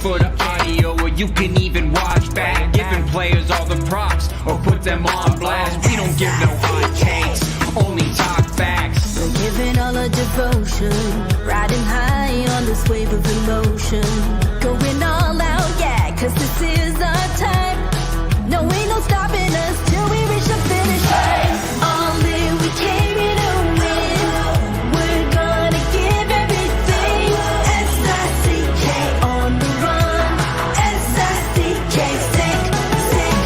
for the audio, or you can even watch back. Giving players all the props, or put them on blast. We don't give no hot takes, only talk facts. We're giving all our devotion, riding high on this wave of emotion. Going all out, yeah, cause this is our time. No, ain't no stopping us till we reach the finish line. All in, we came here to win. We're gonna give everything. S-I-C-K on the run. S-I-C-K, sick, sick.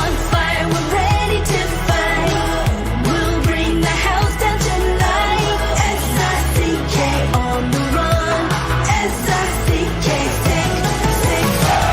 On fire, we're ready to fight. We'll bring the house down tonight. S-I-C-K on the run. S-I-C-K, sick, sick.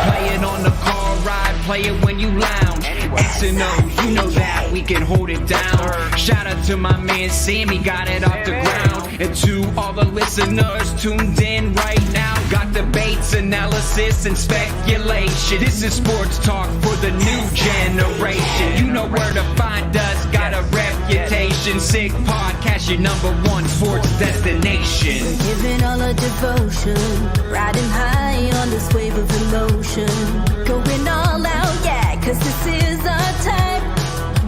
Play it on the car ride, play it when you lounge. X and O, you know that we can hold it down. Shout out to my man Sammy, got it off the ground. And to all the listeners tuned in right now, got debates, analysis, and speculation. This is sports talk for the new generation. You know where to find us, got a reputation. Sick podcast, your #1 sports destination. Giving all our devotion, riding high on this wave of emotion. Going all out, yeah, cause this is our time.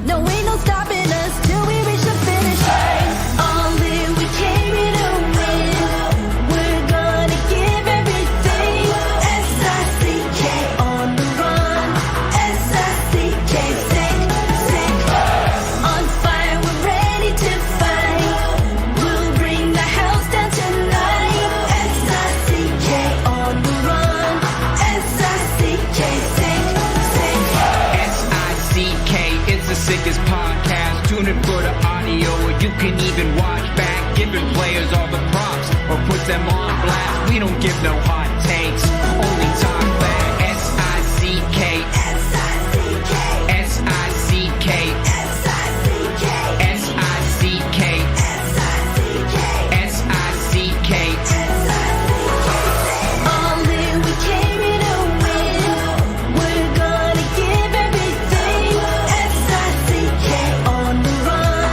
No, ain't no stopping us till we reach the finish line. All in, we came here to win. We're gonna give everything. S-I-C-K on the run. S-I-C-K, sick, sick. On fire, we're ready to fight. We'll bring the house down tonight. S-I-C-K on the run. S-I-C-K, sick, sick. S-I-C-K is the sickest podcast. Tune in for the audio, or you can even watch back. Giving players all the props, or put them on blast. We don't give no hot takes, only talk back. S-I-C-K, S-I-C-K, S-I-C-K, S-I-C-K, S-I-C-K, S-I-C-K, S-I-C-K. All in, we came here to win. We're gonna give everything. S-I-C-K on the run.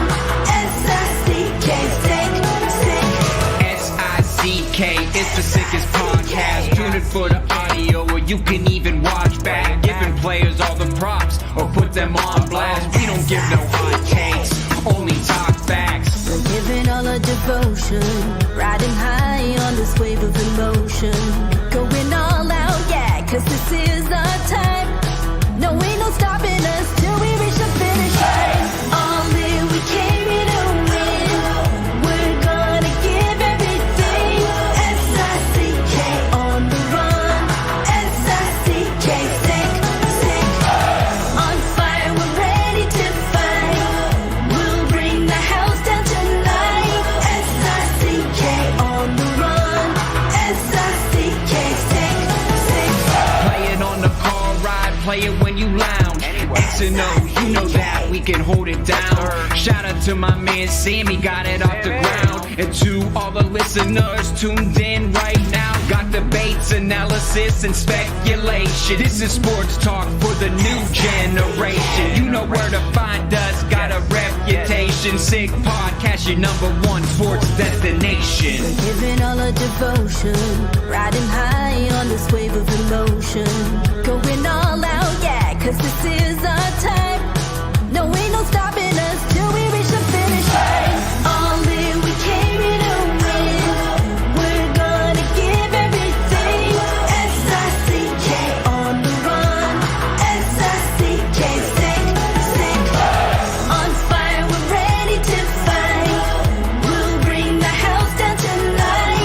S-I-C-K, sick, sick. S-I-C-K is the sickest podcast. Tune in for the audio, or you can even watch back. Giving players all the props, or put them on blast. We don't give no hot takes, only talk facts. We're giving all our devotion, riding high on this wave of emotion. Going all out, yeah, cause this is our time. No, ain't no stopping us till we reach the finish line. All in, we came here to win. We're gonna give everything. S-I-C-K on the run. S-I-C-K, sick, sick. On fire, we're ready to fight. We'll bring the house down tonight. S-I-C-K on the run. S-I-C-K, sick, sick. Play it on the car ride, play it when you lounge. X and O, you know that we can hold it down. Shout out to my man Sammy, got it off the ground. And to all the listeners tuned in right now, got debates, analysis, and speculation. This is sports talk for the new generation. You know where to find us, got a reputation. Sick podcast, your #1 sports destination. Giving all our devotion, riding high on this wave of emotion. Going all out, yeah, cause this is our time. No, ain't no stopping us till we reach the finish line. All in, we came here to win. We're gonna give everything. S-I-C-K on the run. S-I-C-K, sick, sick. On fire, we're ready to fight. We'll bring the house down tonight.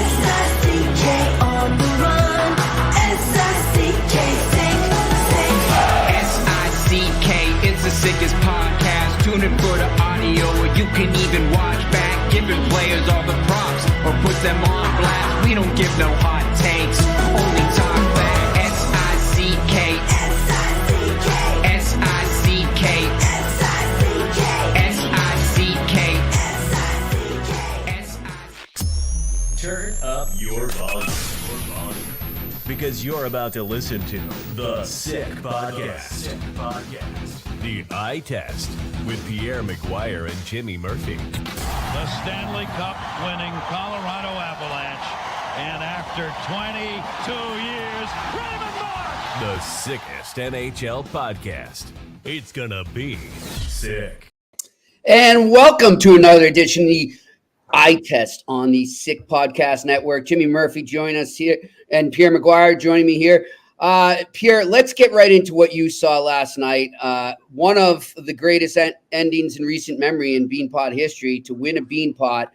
S-I-C-K on the run. S-I-C-K, sick, sick. S-I-C-K is the sickest podcast. Tune in for the audio, or you can even watch back. Giving players all the props, or put them on blast. We don't give no hot takes, only talk back. S-I-C-K, S-I-C-K, S-I-C-K, S-I-C-K, S-I-C-K, S-I-C-K. Turn up your volume. Because you're about to listen to The Sick Podcast. The Eye Test with Pierre, McGuire, and Jimmy Murphy. The Stanley Cup winning Colorado Avalanche And after 22 years, Raymond Mark! The sickest NHL podcast. It's gonna be sick. And welcome to another edition of the Eye Test on the Sick Podcast Network. Jimmy Murphy joining us here, and Pierre McGuire joining me here. Pierre, let's get right into what you saw last night. One of the greatest endings in recent memory in Beanpot history, to win a Beanpot,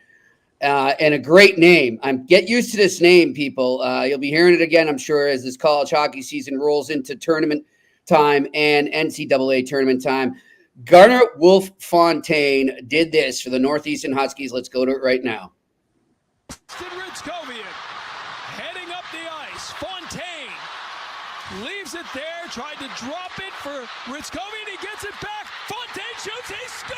and a great name. Get used to this name, people. You'll be hearing it again, I'm sure, as this college hockey season rolls into tournament time and NCAA tournament time. Gunnar Wolf-Fontaine did this for the Northeastern Huskies. Let's go to it right now. Ritzkovian heading up the ice. Fontaine leaves it there, tried to drop it for Ritzkovian. He gets it back. Fontaine shoots. He scores!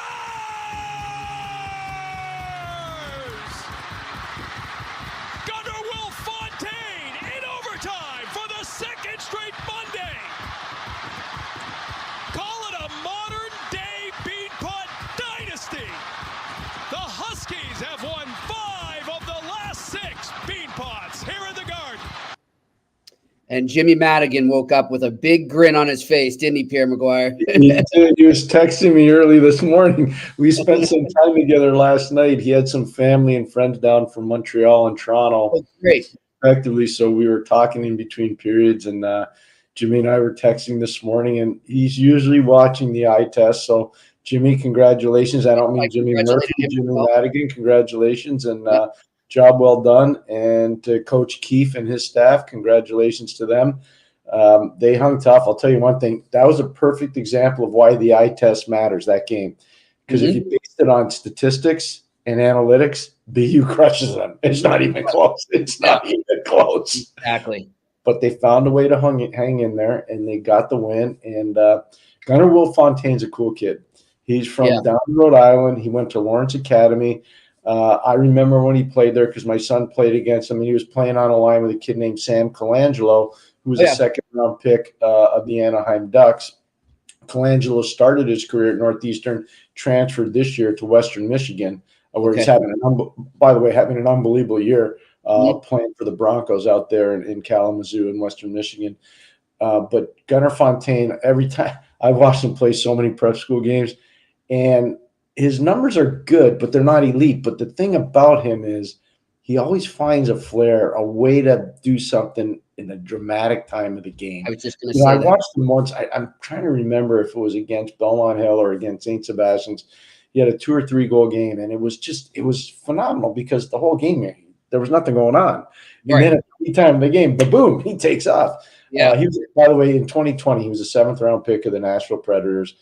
Gunnar Wolf-Fontaine in overtime for the second straight Monday. Call it a modern-day Beanpot dynasty. The Huskies have won 5 of the last 6 Beanpots here in the Garden. And Jimmy Madigan woke up with a big grin on his face, didn't he, Pierre McGuire? He was texting me early this morning. We spent some time together last night. He had some family and friends down from Montreal and Toronto. Oh, great. Effectively, so we were talking in between periods, and Jimmy and I were texting this morning, and he's usually watching the eye test. So, Jimmy, congratulations. I don't mean Jimmy Murphy, Jimmy Madigan. Congratulations, and job well done. And to Coach Keefe and his staff, congratulations to them. They hung tough. I'll tell you one thing. That was a perfect example of why the eye test matters, that game. Because if you based it on statistics and analytics, BU crushes them. It's not even close. It's not even close. Exactly. But they found a way to hang in there, and they got the win. And Gunnar Wolf-Fontaine's a cool kid. He's from down in Rhode Island. He went to Lawrence Academy. I remember when he played there because my son played against him, and he was playing on a line with a kid named Sam Colangelo, who was a second-round pick of the Anaheim Ducks. Colangelo started his career at Northeastern, transferred this year to Western Michigan, where he's having an unbelievable year playing for the Broncos out there in Kalamazoo in Western Michigan. But Gunnar Fontaine, every time I've watched him play so many prep school games, and his numbers are good, but they're not elite. But the thing about him is he always finds a flair, a way to do something in a dramatic time of the game. I was just going to say I watched him once. I'm trying to remember if it was against Belmont Hill or against St. Sebastian's. He had a 2 or 3 goal game, and it was phenomenal because the whole game there was nothing going on. And then at the time of the game, boom, he takes off. Yeah. He was, by the way, in 2020, he was a 7th-round pick of the Nashville Predators.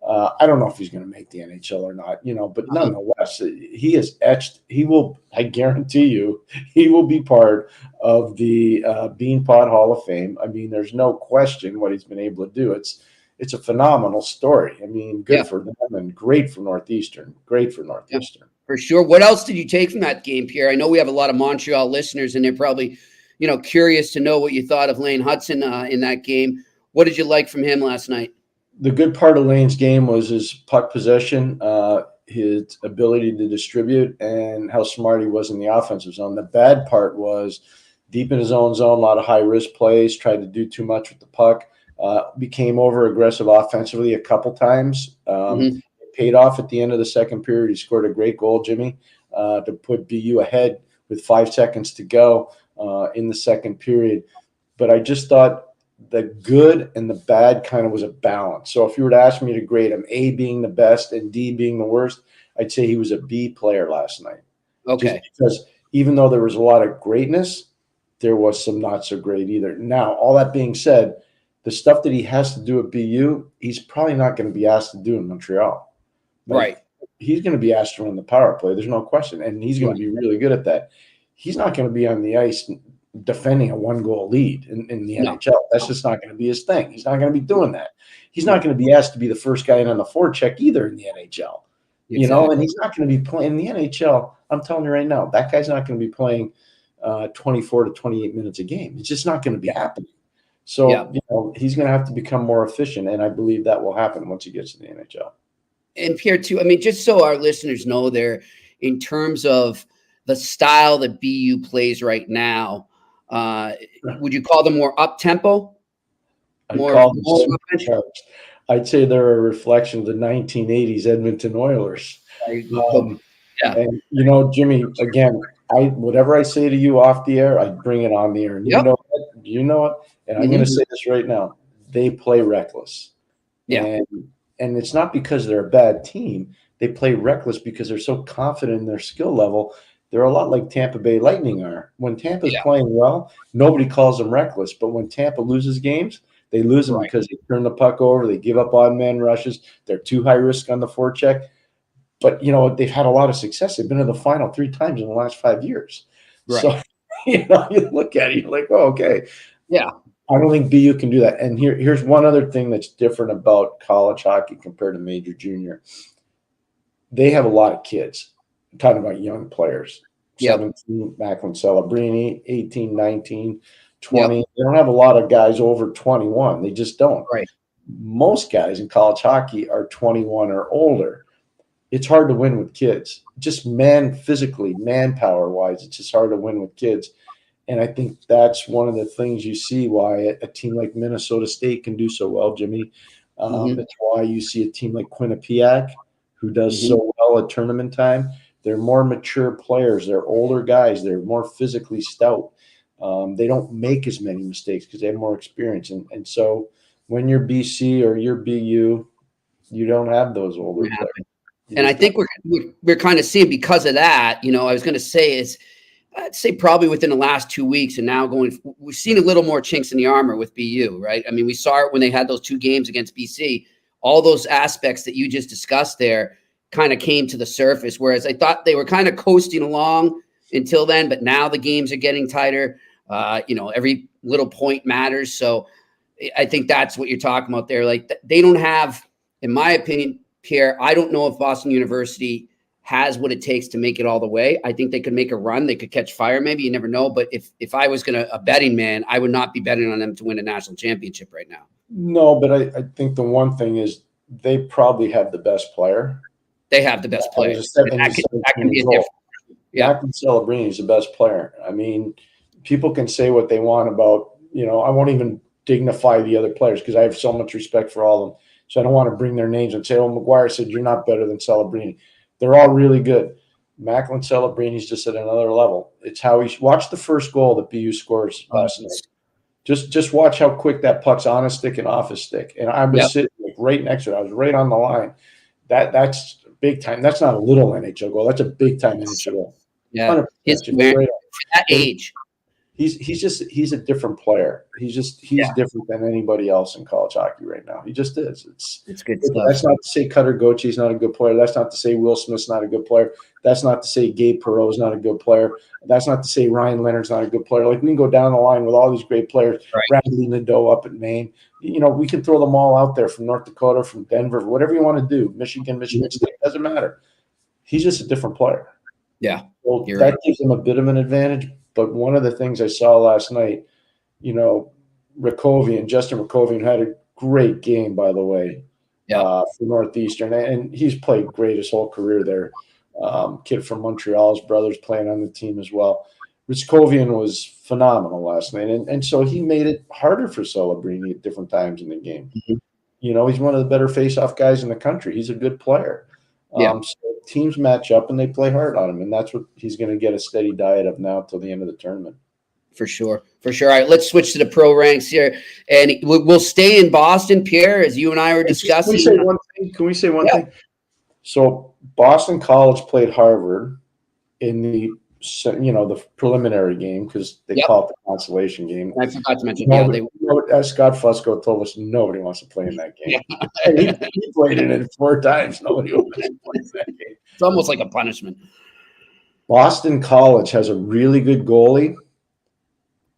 I don't know if he's going to make the NHL or not, but nonetheless, he is etched. He will, I guarantee you, he will be part of the Beanpot Hall of Fame. I mean, there's no question what he's been able to do. It's a phenomenal story. I mean, good for them and great for Northeastern. Great for Northeastern. For sure. What else did you take from that game, Pierre? I know we have a lot of Montreal listeners, and they're probably, curious to know what you thought of Lane Hudson in that game. What did you like from him last night? The good part of Lane's game was his puck possession, his ability to distribute, and how smart he was in the offensive zone. The bad part was deep in his own zone, a lot of high-risk plays, tried to do too much with the puck, became over-aggressive offensively a couple times. It paid off at the end of the second period. He scored a great goal, Jimmy, to put BU ahead with 5 seconds to go in the second period. But I just thought the good and the bad kind of was a balance. So if you were to ask me to grade him, A being the best and D being the worst, I'd say he was a B player last night. Okay. Just because even though there was a lot of greatness, there was some not so great either. Now, all that being said, the stuff that he has to do at BU, he's probably not going to be asked to do in Montreal. Right. He's going to be asked to run the power play. There's no question. And he's going to be really good at that. He's not going to be on the ice defending a 1-goal lead in the NHL. That's just not going to be his thing. He's not going to be doing that. He's not going to be asked to be the first guy in on the forecheck either in the NHL. Exactly. And he's not going to be playing in the NHL. I'm telling you right now, that guy's not going to be playing 24 to 28 minutes a game. It's just not going to be happening. So, he's going to have to become more efficient, and I believe that will happen once he gets to the NHL. And Pierre, too, I mean, just so our listeners know there, in terms of the style that BU plays right now, would you call them more up tempo? I'd say they're a reflection of the 1980s Edmonton Oilers. Yeah. And Jimmy, again, whatever I say to you off the air, I bring it on the air. And you know it. And I'm going to say this right now. They play reckless. Yeah. And it's not because they're a bad team. They play reckless because they're so confident in their skill level. They're a lot like Tampa Bay Lightning are. When Tampa's playing well, nobody calls them reckless. But when Tampa loses games, they lose them because they turn the puck over. They give up odd man rushes. They're too high risk on the forecheck. But, they've had a lot of success. They've been to the final 3 times in the last 5 years. Right. So, you look at it, you're like, oh, okay. Yeah. I don't think BU can do that. And here's one other thing that's different about college hockey compared to major junior. They have a lot of kids. I'm talking about young players. 17, Macklin Celebrini, 18, 19, 20. Yep. They don't have a lot of guys over 21. They just don't. Right. Most guys in college hockey are 21 or older. It's hard to win with kids. Just physically, manpower-wise, it's just hard to win with kids. And I think that's one of the things you see why a team like Minnesota State can do so well, Jimmy. That's why you see a team like Quinnipiac, who does so well at tournament time. They're more mature players. They're older guys. They're more physically stout. They don't make as many mistakes because they have more experience. And so when you're BC or you're BU, you don't have those older players. And I think we're kind of seeing because of that, I was going to say I'd say probably within the last 2 weeks and now we've seen a little more chinks in the armor with BU, right? I mean, we saw it when they had those 2 games against BC. All those aspects that you just discussed there kind of came to the surface, whereas I thought they were kind of coasting along until then, but now the games are getting tighter. Every little point matters. So I think that's what you're talking about there. Like they don't have, in my opinion, Pierre, I don't know if Boston University has what it takes to make it all the way. I think they could make a run. They could catch fire. Maybe, you never know. But if I was a betting man, I would not be betting on them to win a national championship right now. No, but I think the one thing is they probably have the best player. They have the best player. That can be a difference. Yeah. Macklin Celebrini is the best player. I mean, people can say what they want about, I won't even dignify the other players because I have so much respect for all of them. So I don't want to bring their names and say, oh, McGuire said you're not better than Celebrini. They're all really good. Macklin Celebrini's just at another level. It's how he watch the first goal that BU scores last night. Just watch how quick that puck's on his stick and off his stick. And I was sitting right next to it. I was right on the line. That's big time. That's not a little NHL goal. That's a big time NHL goal. Yeah, it's right at that age. He's a different player. He's different than anybody else in college hockey right now. He just is. It's good stuff. That's not to say Cutter Gauthier is not a good player. That's not to say Will Smith's not a good player. That's not to say Gabe Perreault's not a good player. That's not to say Ryan Leonard's not a good player. Like we can go down the line with all these great players. Right. Bradley Nadeau up at Maine. We can throw them all out there from North Dakota, from Denver, whatever you want to do. Michigan State, doesn't matter. He's just a different player. Yeah, well, that gives him a bit of an advantage. But one of the things I saw last night, Justin Rakovian had a great game, by the way, for Northeastern. And he's played great his whole career there. Kid from Montreal, his brother's playing on the team as well. Rakovian was phenomenal last night. And so he made it harder for Celebrini at different times in the game. Mm-hmm. He's one of the better face-off guys in the country. He's a good player. So teams match up and they play hard on him, and that's what he's going to get a steady diet of now till the end of the tournament. For sure. All right, let's switch to the pro ranks here, and we'll stay in Boston, Pierre, as you and I were discussing. Can we say one thing? So Boston College played Harvard in the preliminary game because they call it the consolation game. I forgot to mention. As Scott Fusco told us, nobody wants to play in that game. And he played in it 4 times. Nobody wants to play in that game. It's almost like a punishment. Boston College has a really good goalie.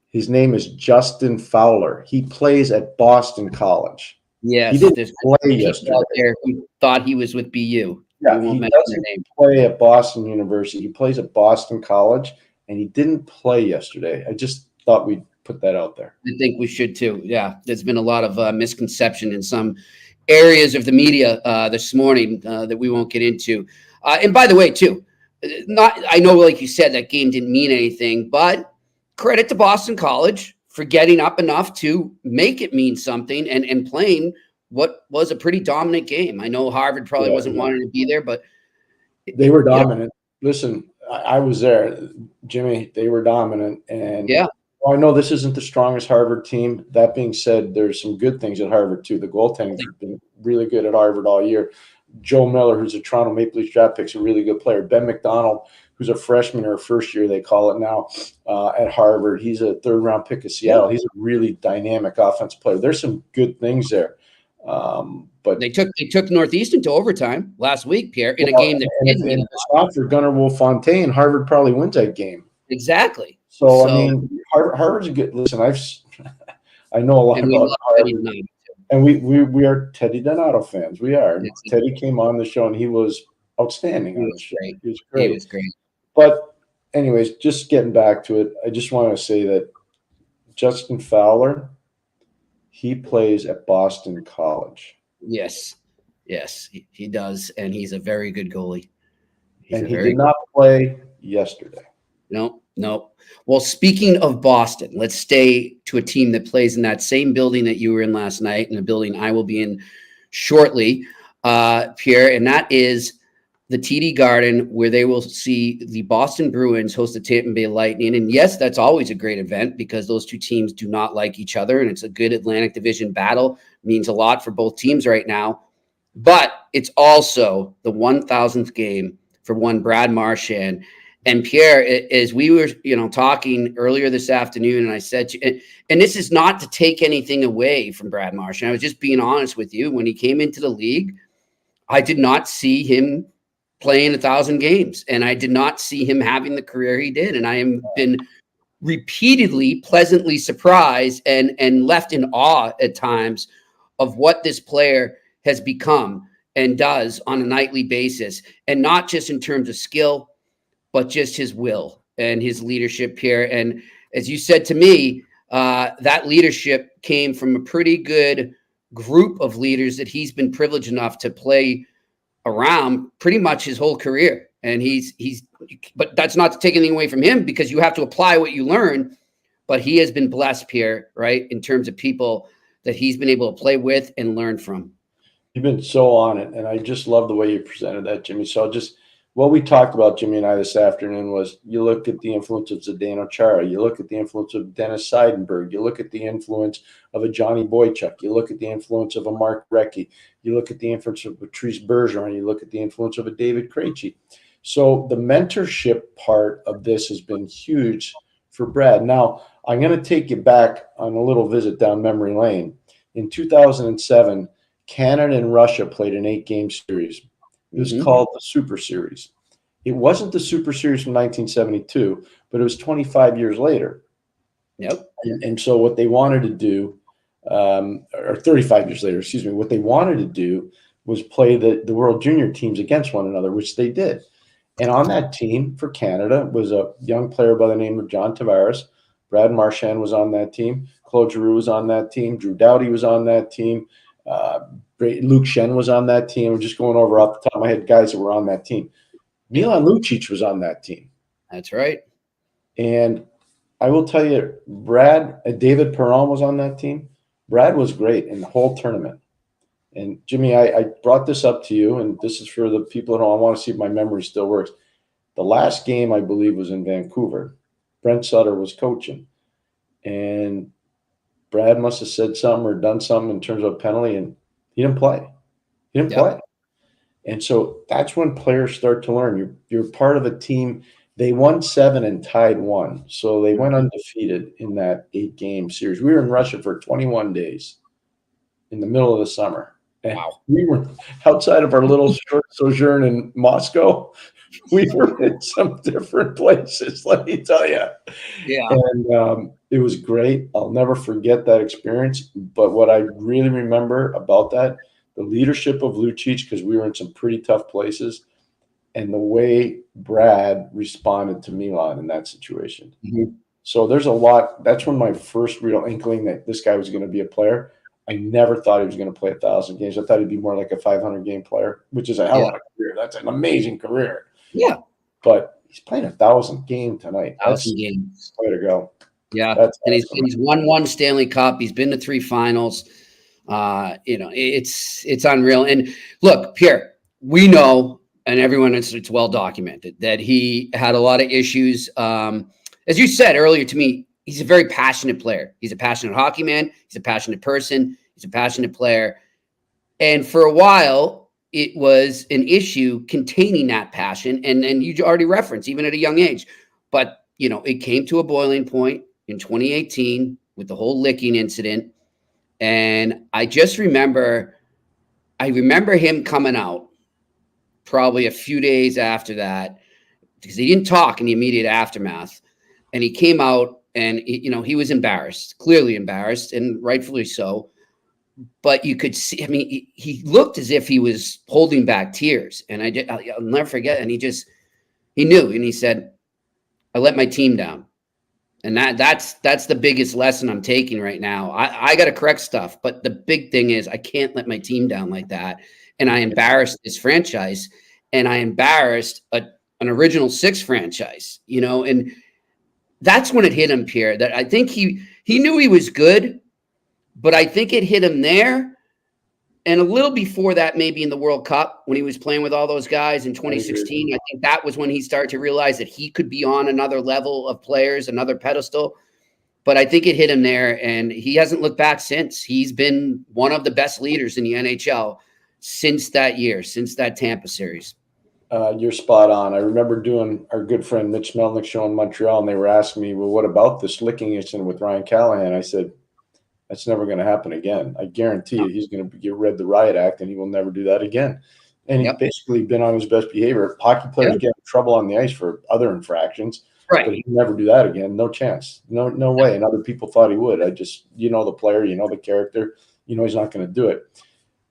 His name is Justin Fowler. He plays at Boston College. Yes, he didn't play yesterday. Out there who thought he was with BU. Yeah, he doesn't play at Boston University. He plays at Boston College, and he didn't play yesterday. I just thought we'd put that out there. I think we should too. Yeah, there's been a lot of misconception in some areas of the media this morning that we won't get into. And by the way, too, I know, like you said, that game didn't mean anything, but credit to Boston College for getting up enough to make it mean something and playing what was a pretty dominant game. I know Harvard probably wasn't wanting to be there, but they were dominant. Listen, I was there, Jimmy. They were dominant, and I know this isn't the strongest Harvard team. That being said, there's some good things at Harvard too. The goaltending's been really good at Harvard all year. Joe Miller, who's a Toronto Maple Leafs draft pick, is a really good player. Ben McDonald, who's a freshman or a first year, they call it now, at Harvard. He's a third-round pick of Seattle. He's a really dynamic offensive player. There's some good things there. But they took Northeastern to overtime last week, Pierre, in a game that didn't. If it's not for Gunnar Wolf-Fontaine, Harvard probably wins that game. Exactly. So I mean, Harvard's a good. Listen, I know a lot about Harvard, and we are Teddy Donato fans. We are. Teddy came on the show, and he was outstanding on the show. He was great. He was great. But anyways, just getting back to it, I just want to say that Justin Fowler, he plays at Boston College. Yes, he does, and he's a very good goalie. And he did not play yesterday. No. Well, speaking of Boston, let's stay to a team that plays in that same building that you were in last night, and a building I will be in shortly, Pierre, and that is the TD Garden, where they will see the Boston Bruins host the Tampa Bay Lightning. And yes, that's always a great event because those two teams do not like each other, and it's a good Atlantic Division battle. It means a lot for both teams right now. But it's also the 1,000th game for one Brad Marchand. And Pierre, as we were, talking earlier this afternoon, and I said, and this is not to take anything away from Brad Marchand. I was just being honest with you. When he came into the league, I did not see him playing 1,000 games, and I did not see him having the career he did. And I have been repeatedly pleasantly surprised and left in awe at times of what this player has become and does on a nightly basis, and not just in terms of skill, but just his will and his leadership here. And as you said to me, that leadership came from a pretty good group of leaders that he's been privileged enough to play around pretty much his whole career. And but that's not to take anything away from him, because you have to apply what you learn. But he has been blessed, Pierre, right, in terms of people that he's been able to play with and learn from. You've been so on it, and I just love the way you presented that, Jimmy. So what we talked about, Jimmy and I, this afternoon was, you look at the influence of Zdeno Chara, you look at the influence of Dennis Seidenberg, you look at the influence of a Johnny Boychuk, you look at the influence of a Mark Recchi, you look at the influence of Patrice Bergeron, you look at the influence of a David Krejci. So the mentorship part of this has been huge for Brad. Now, I'm going to take you back on a little visit down memory lane. In 2007, Canada and Russia played an 8-game series. It was called the Super Series. It wasn't the Super Series from 1972, but it was 25 years later. Yep. And so what they wanted to do, or 35 years later, excuse me, what they wanted to do was play the World Junior teams against one another, which they did. And on that team for Canada was a young player by the name of John Tavares. Brad Marchand was on that team. Claude Giroux was on that team. Drew Doughty was on that team. Luke Shen was on that team. I'm just going over off the top of my head guys that were on that team. Milan Lucic was on that team. That's right. And I will tell you, David Perron was on that team. Brad was great in the whole tournament. And Jimmy, I brought this up to you, and this is for the people at home. I want to see if my memory still works. The last game, I believe, was in Vancouver. Brent Sutter was coaching. And Brad must have said something or done something in terms of a penalty, and he didn't play. Play. And so that's when players start to learn. You're part of a team. They won 7 and tied 1. So they went undefeated in that 8-game series. We were in Russia for 21 days in the middle of the summer. And wow. We were outside of our little short sojourn in Moscow. We were in some different places, let me tell you. Yeah. And it was great. I'll never forget that experience. But what I really remember about that, the leadership of Lucic, because we were in some pretty tough places, and the way Brad responded to Milan in that situation. Mm-hmm. So there's a lot. That's when my first real inkling that this guy was going to be a player. I never thought he was going to play 1,000 games. I thought he'd be more like a 500-game player, which is a hell of a career. That's an amazing career. Yeah. but he's playing 1,000 game tonight. 1,000 games. Way to go. Yeah, That's and awesome. he's won one Stanley Cup. He's been to 3 finals. It's unreal. And look, Pierre, we know, and everyone, it's well documented that he had a lot of issues. As you said earlier to me, he's a very passionate player. He's a passionate hockey man. He's a passionate person. He's a passionate player. And for a while, it was an issue containing that passion. And you already referenced, even at a young age. But, it came to a boiling point in 2018 with the whole licking incident. And I remember him coming out probably a few days after that, because he didn't talk in the immediate aftermath. And he came out and, he was embarrassed, clearly embarrassed, and rightfully so. But you could see, he looked as if he was holding back tears. And I'll never forget. And he knew, and he said, "I let my team down." And that's the biggest lesson I'm taking right now. I got to correct stuff, but the big thing is I can't let my team down like that. And I embarrassed this franchise, and I embarrassed an original 6 franchise, and that's when it hit him, Pierre, that I think he knew he was good, but I think it hit him there. And a little before that, maybe in the World Cup, when he was playing with all those guys in 2016, I think that was when he started to realize that he could be on another level of players, another pedestal. But I think it hit him there, and he hasn't looked back since. He's been one of the best leaders in the NHL since that year, since that Tampa series. You're spot on. I remember doing our good friend Mitch Melnick show in Montreal, and they were asking me, well, what about this licking incident with Ryan Callahan? I said, that's never going to happen again. I guarantee you he's going to read the riot act, and he will never do that again. And he's basically been on his best behavior. Hockey players get in trouble on the ice for other infractions, right? But he'll never do that again. No chance. No way. And other people thought he would. The player, the character, he's not going to do it.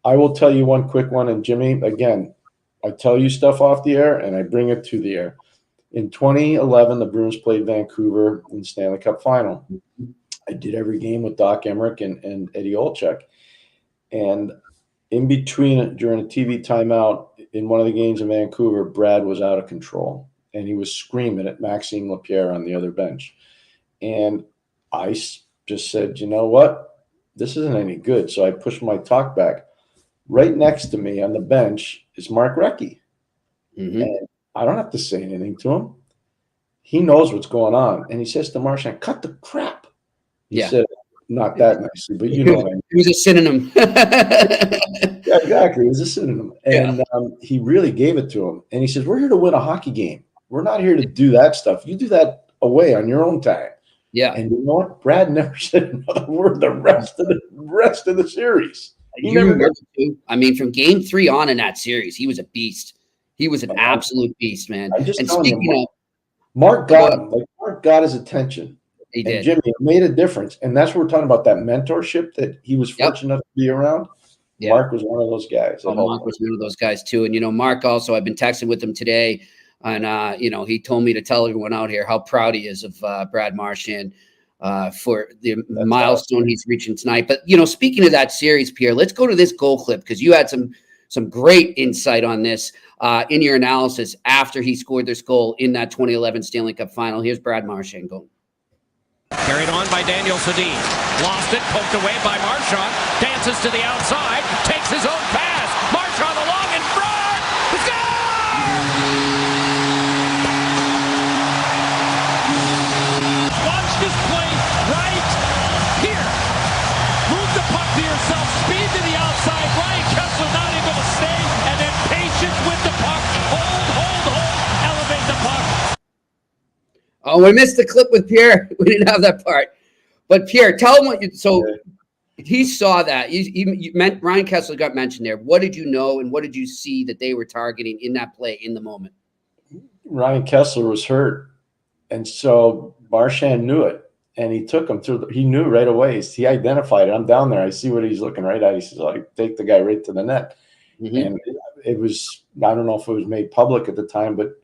I will tell you one quick one. And Jimmy, again, I tell you stuff off the air and I bring it to the air. In 2011, the Bruins played Vancouver in the Stanley Cup final. I did every game with Doc Emmerich and Eddie Olczyk. And in between, during a TV timeout, in one of the games in Vancouver, Brad was out of control. And he was screaming at Maxime Lapierre on the other bench. And I just said, you know what? This isn't any good. So I pushed my talk back. Right next to me on the bench is Mark Recchi. Mm-hmm. And I don't have to say anything to him. He knows what's going on. And he says to Marchand, cut the crap. He said, not that nicely, but you know what I mean. It was a synonym. Yeah, exactly. It was a synonym. And he really gave it to him. And he says, we're here to win a hockey game. We're not here to do that stuff. You do that away on your own time. Yeah. And you know what? Brad never said another word the rest of the series. From game 3 on in that series, he was a beast. He was an absolute beast, man. I'm just telling you, Mark got him. Mark got his attention. He did. And Jimmy, it made a difference. And that's what we're talking about, that mentorship that he was fortunate enough to be around. Yeah. Mark was one of those guys. Mark was one of those guys, too. And, Mark also, I've been texting with him today. And, he told me to tell everyone out here how proud he is of Brad Marchand for the milestone he's reaching tonight. But, speaking of that series, Pierre, let's go to this goal clip because you had some great insight on this in your analysis after he scored this goal in that 2011 Stanley Cup final. Here's Brad Marchand going. Carried on by Daniel Sedin. Lost it, poked away by Marchand. Dances to the outside, takes his own pass. Marchand along in front. Watch this play right here. Move the puck to yourself. Speed to the outside. Ryan Kessler not able to stay. And then patience with the puck. Hold. Elevate the puck. Oh, we missed the clip with Pierre. We didn't have that part. But Pierre, tell him what you. So he saw that. You meant Ryan Kessler got mentioned there. What did you know, and what did you see that they were targeting in that play in the moment? Ryan Kessler was hurt, and so Marchand knew it, and he took him through. He knew right away. He identified it. I'm down there. I see what he's looking right at. He says, "I take the guy right to the net," and it was. I don't know if it was made public at the time, but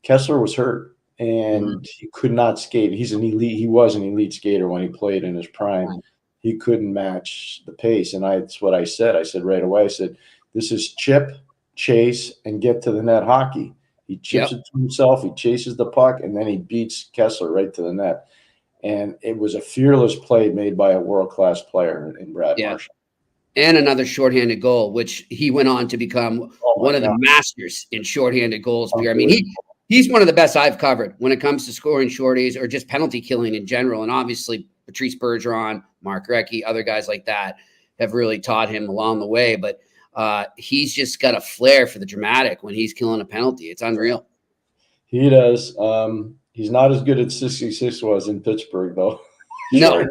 Kessler was hurt. And he could not skate. He was an elite skater when he played in his prime. He couldn't match the pace. And that's what I said. I said right away, this is chip, chase, and get to the net hockey. He chips it to himself. He chases the puck, and then he beats Kessler right to the net. And it was a fearless play made by a world-class player in Brad Marchand. And another shorthanded goal, which he went on to become one of the masters in shorthanded goals, Pierre. I mean, he's one of the best I've covered when it comes to scoring shorties or just penalty killing in general. And obviously, Patrice Bergeron, Mark Recchi, other guys like that have really taught him along the way. But he's just got a flair for the dramatic when he's killing a penalty. It's unreal. He does. He's not as good as 66 was in Pittsburgh, though. No.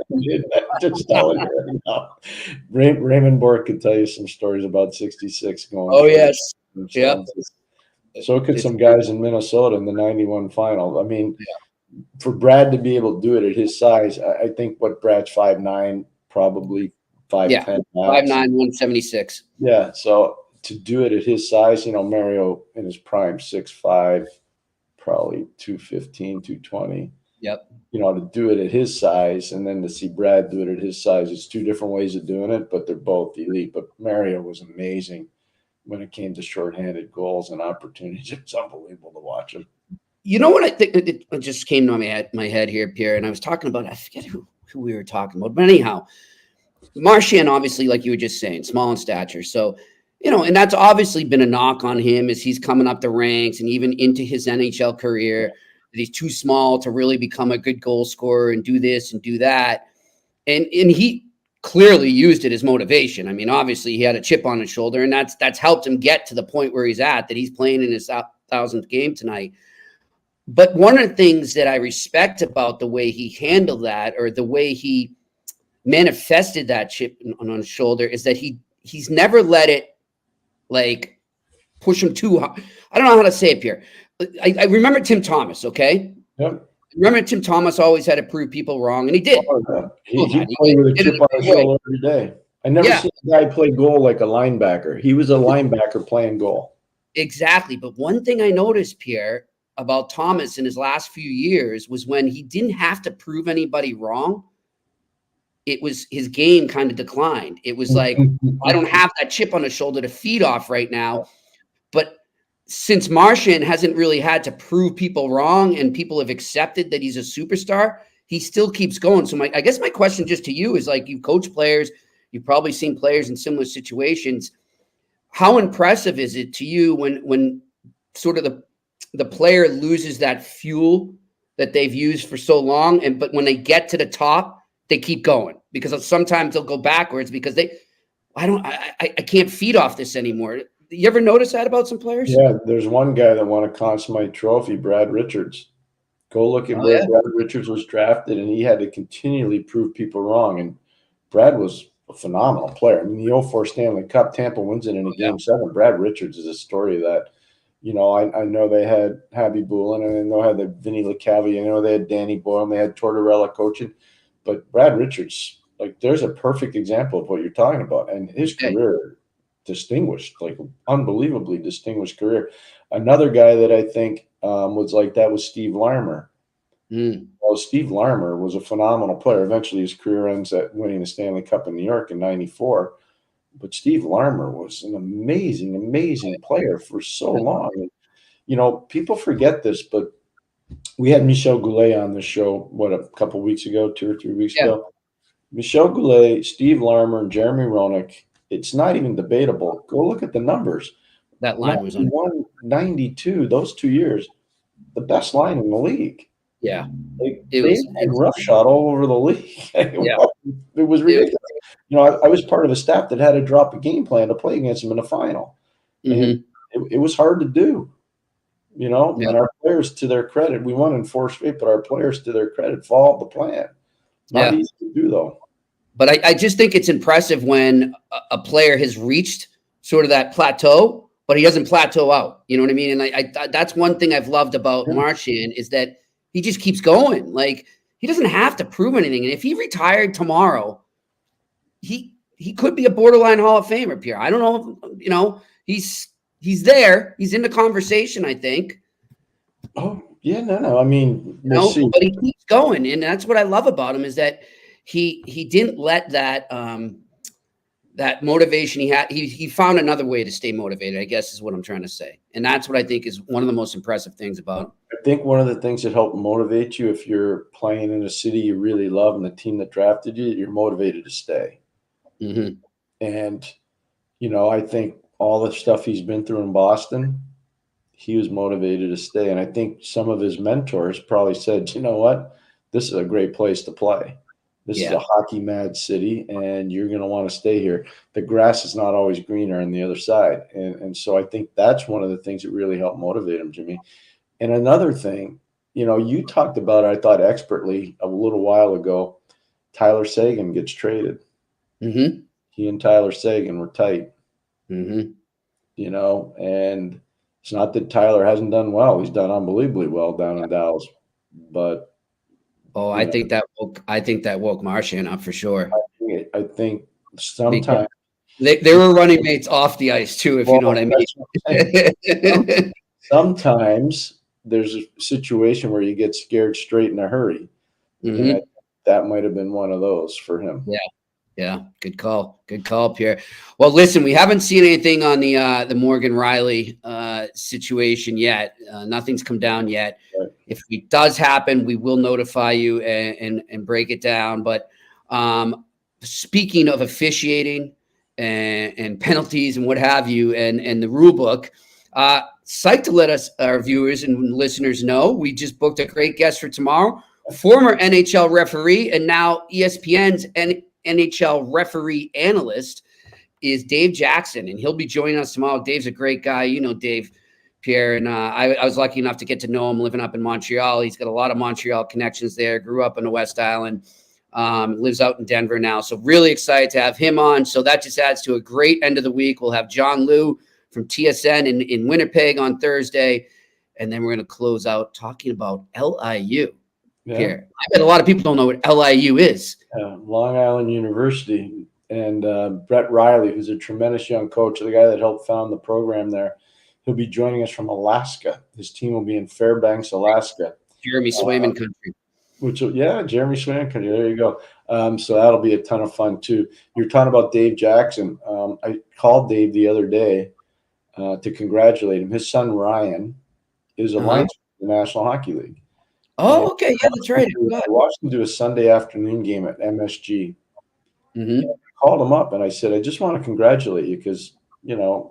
Just telling you right now. Raymond Bork could tell you some stories about 66 going. Oh, yes. Yeah. So could some guys in Minnesota in the 91 final. I mean, for Brad to be able to do it at his size, I think what Brad's 5'9", probably 5'10". 5'9", 176. Yeah. So to do it at his size, Mario in his prime, 6'5", probably 215, 220. Yep. To do it at his size and then to see Brad do it at his size, it's two different ways of doing it, but they're both elite. But Mario was amazing when it came to shorthanded goals and opportunities. It's unbelievable to watch him. You know what I think? It just came to my head here, Pierre, and I was talking about, I forget who we were talking about, but anyhow, Marchand, obviously, like you were just saying, small in stature. So, and that's obviously been a knock on him as he's coming up the ranks and even into his NHL career. That he's too small to really become a good goal scorer and do this and do that. And he clearly used it as motivation. I mean, obviously he had a chip on his shoulder, and that's helped him get to the point where he's at, that he's playing in his 1,000th game tonight. But one of the things that I respect about the way he handled that, or the way he manifested that chip on his shoulder, is that he's never let it like push him too hard. I don't know how to say it, Pierre. I remember Tim Thomas, okay? Yep. Remember Tim Thomas always had to prove people wrong, and he did. He played with a chip on his shoulder every day. I never seen a guy play goal like a linebacker. He was a linebacker playing goal. Exactly. But one thing I noticed, Pierre, about Thomas in his last few years was when he didn't have to prove anybody wrong, it was his game kind of declined. It was like, I don't have that chip on his shoulder to feed off right now. But since Marchand hasn't really had to prove people wrong and people have accepted that he's a superstar, he still keeps going. So I guess my question just to you is, like, you coach players, you've probably seen players in similar situations. How impressive is it to you when sort of the player loses that fuel that they've used for so long, but when they get to the top, they keep going? Because sometimes they'll go backwards because I can't feed off this anymore. You ever notice that about some players? Yeah, there's one guy that won a Conn Smythe Trophy, Brad Richards. Go look at where Brad Richards was drafted, and he had to continually prove people wrong. And Brad was a phenomenal player. I mean, the 04 Stanley Cup, Tampa wins it in a Game 7. Brad Richards is a story that, I know they had Habby Boulin, and I know they had Vinny LeCavalier, I know they had Danny Boyle, and they had Tortorella coaching. But Brad Richards, there's a perfect example of what you're talking about. And his career, distinguished, unbelievably distinguished career. Another guy that I think was like that was Steve Larmer. Well, Steve Larmer was a phenomenal player. Eventually his career ends at winning the Stanley Cup in New York in '94. But Steve Larmer was an amazing, amazing player for so long. And, people forget this, but we had Michel Goulet on the show, a couple weeks ago, 2 or 3 weeks ago. Michel Goulet, Steve Larmer, and Jeremy Roenick. It's not even debatable. Go look at the numbers. That line was 92, those 2 years, the best line in the league. Yeah. They had roughshod all over the league. It was ridiculous. I was part of a staff that had to drop a game plan to play against them in the final. And it was hard to do. And our players, to their credit, we won in 4 straight, but our players, to their credit, followed the plan. Not easy to do, though. But I just think it's impressive when a player has reached sort of that plateau, but he doesn't plateau out. You know what I mean? And that's one thing I've loved about Marchand, is that he just keeps going. Like, he doesn't have to prove anything. And if he retired tomorrow, he could be a borderline Hall of Famer, Pierre. I don't know. He's there. He's in the conversation, I think. Oh, yeah, no. I mean, we'll see. But he keeps going. And that's what I love about him, is that he didn't let that that motivation he had, he found another way to stay motivated, I guess is what I'm trying to say. And that's what I think is one of the most impressive things about him. I think one of the things that help motivate you if you're playing in a city you really love and the team that drafted you, you're motivated to stay. Mm-hmm. And, I think all the stuff he's been through in Boston, he was motivated to stay. And I think some of his mentors probably said, you know what, this is a great place to play. This is a hockey mad city, and you're going to want to stay here. The grass is not always greener on the other side. And so I think that's one of the things that really helped motivate him, Jimmy. And another thing, you talked about it, I thought expertly a little while ago, Tyler Seguin gets traded. Mm-hmm. He and Tyler Seguin were tight, mm-hmm. And it's not that Tyler hasn't done well. He's done unbelievably well down in Dallas, but I think that woke Marchand up for sure. I think sometimes they were running mates off the ice too, if you know what I mean. Sometimes there's a situation where you get scared straight in a hurry. Mm-hmm. And that might have been one of those for him. Yeah. Good call, Pierre. Well, listen, we haven't seen anything on the Morgan Riley situation yet. Nothing's come down yet. Right. If it does happen, we will notify you and break it down. But speaking of officiating and penalties and what have you, and the rule book, psyched to let our viewers and listeners know we just booked a great guest for tomorrow, former NHL referee and now ESPN's NHL referee analyst is Dave Jackson, and he'll be joining us tomorrow. Dave's a great guy. Dave, Pierre, and I was lucky enough to get to know him living up in Montreal. He's got a lot of Montreal connections there, grew up in the West Island, lives out in Denver now. So really excited to have him on. So that just adds to a great end of the week. We'll have John Liu from TSN in Winnipeg on Thursday, and then we're going to close out talking about LIU. Yeah. Pierre, I bet a lot of people don't know what LIU is. Long Island University, and Brett Riley, who's a tremendous young coach, the guy that helped found the program there, he'll be joining us from Alaska. His team will be in Fairbanks, Alaska. Jeremy Swayman country. Jeremy Swayman country. There you go. So that'll be a ton of fun too. You're talking about Dave Jackson. I called Dave the other day to congratulate him. His son Ryan is a linesman in the National Hockey League. Oh, okay. Yeah, that's right. I watched him do a Sunday afternoon game at MSG. Mm-hmm. I called him up and I said, I just want to congratulate you because,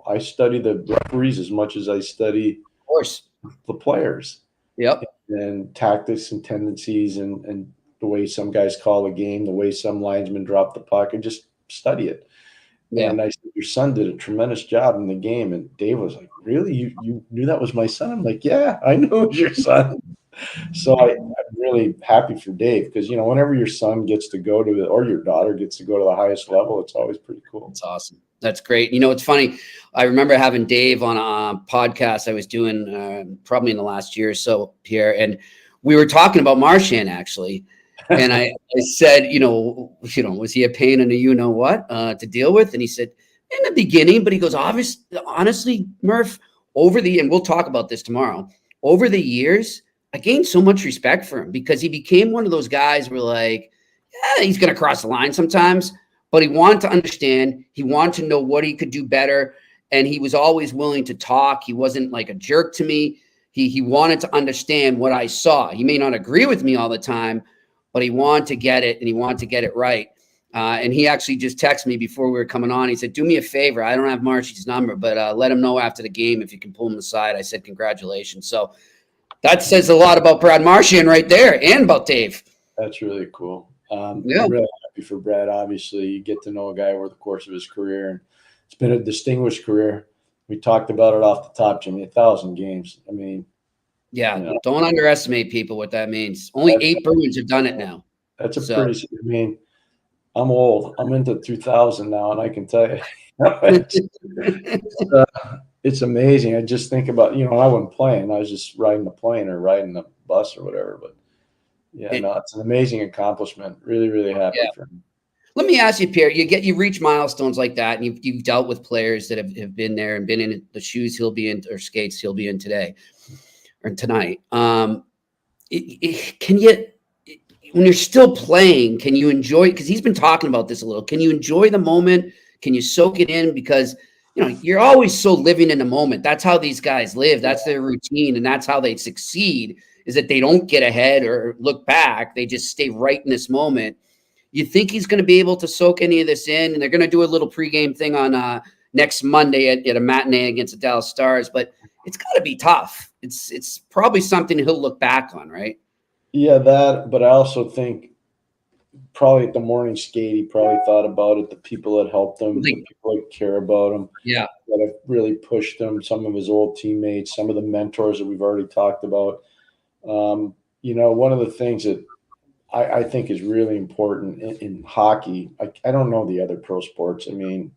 I study the referees as much as I study, of course, the players. Yep. And tactics and tendencies and the way some guys call a game, the way some linesmen drop the puck. I just study it. Yeah. And I said, your son did a tremendous job in the game. And Dave was like, really? You knew that was my son? I'm like, yeah, I knew it was your son. So I'm really happy for Dave because, whenever your son gets to go to or your daughter gets to go to the highest level, it's always pretty cool. It's awesome. That's great. It's funny. I remember having Dave on a podcast I was doing probably in the last year or so, Pierre, and we were talking about Marchand actually. And I said, was he a pain in the you-know-what to deal with? And he said, in the beginning, but he goes, honestly, Murph, and we'll talk about this tomorrow, over the years, I gained so much respect for him because he became one of those guys where like, yeah, he's going to cross the line sometimes, but he wanted to understand. He wanted to know what he could do better. And he was always willing to talk. He wasn't like a jerk to me. He wanted to understand what I saw. He may not agree with me all the time, but he wanted to get it and he wanted to get it right. And he actually just texted me before we were coming on. He said, do me a favor. I don't have Marcy's number, but let him know after the game if you can pull him aside. I said, congratulations. So that says a lot about Brad Marchand right there and about Dave. That's really cool. Yeah. I'm really happy for Brad. Obviously, you get to know a guy over the course of his career. And it's been a distinguished career. We talked about it off the top, Jimmy, 1,000 games. I mean. Yeah, don't underestimate people what that means. Only 8 Bruins have done it now. That's pretty – I mean, I'm old. I'm into 2000 now, and I can tell you. It's amazing. I just think about, I wasn't playing. I was just riding the plane or riding the bus or whatever. But, it's an amazing accomplishment. Really, really happy for him. Let me ask you, Pierre, you reach milestones like that, and you've dealt with players that have been there and been in the shoes he'll be in or skates he'll be in today or tonight. Can you, when you're still playing, can you enjoy, because he's been talking about this a little, can you enjoy the moment? Can you soak it in? Because, you know, you're always so living in the moment. That's how these guys live. That's their routine. And that's how they succeed, is that they don't get ahead or look back. They just stay right in this moment. You think he's going to be able to soak any of this in? And they're going to do a little pregame thing on next Monday at a matinee against the Dallas Stars. But it's got to be tough. It's probably something he'll look back on, right? Yeah, that. But I also think probably at the morning skate, he probably thought about it. The people that helped him, the people that care about him, Yeah, that have really pushed him. Some of his old teammates, some of the mentors that we've already talked about. You know, one of the things that I think is really important in hockey. I don't know the other pro sports. I mean,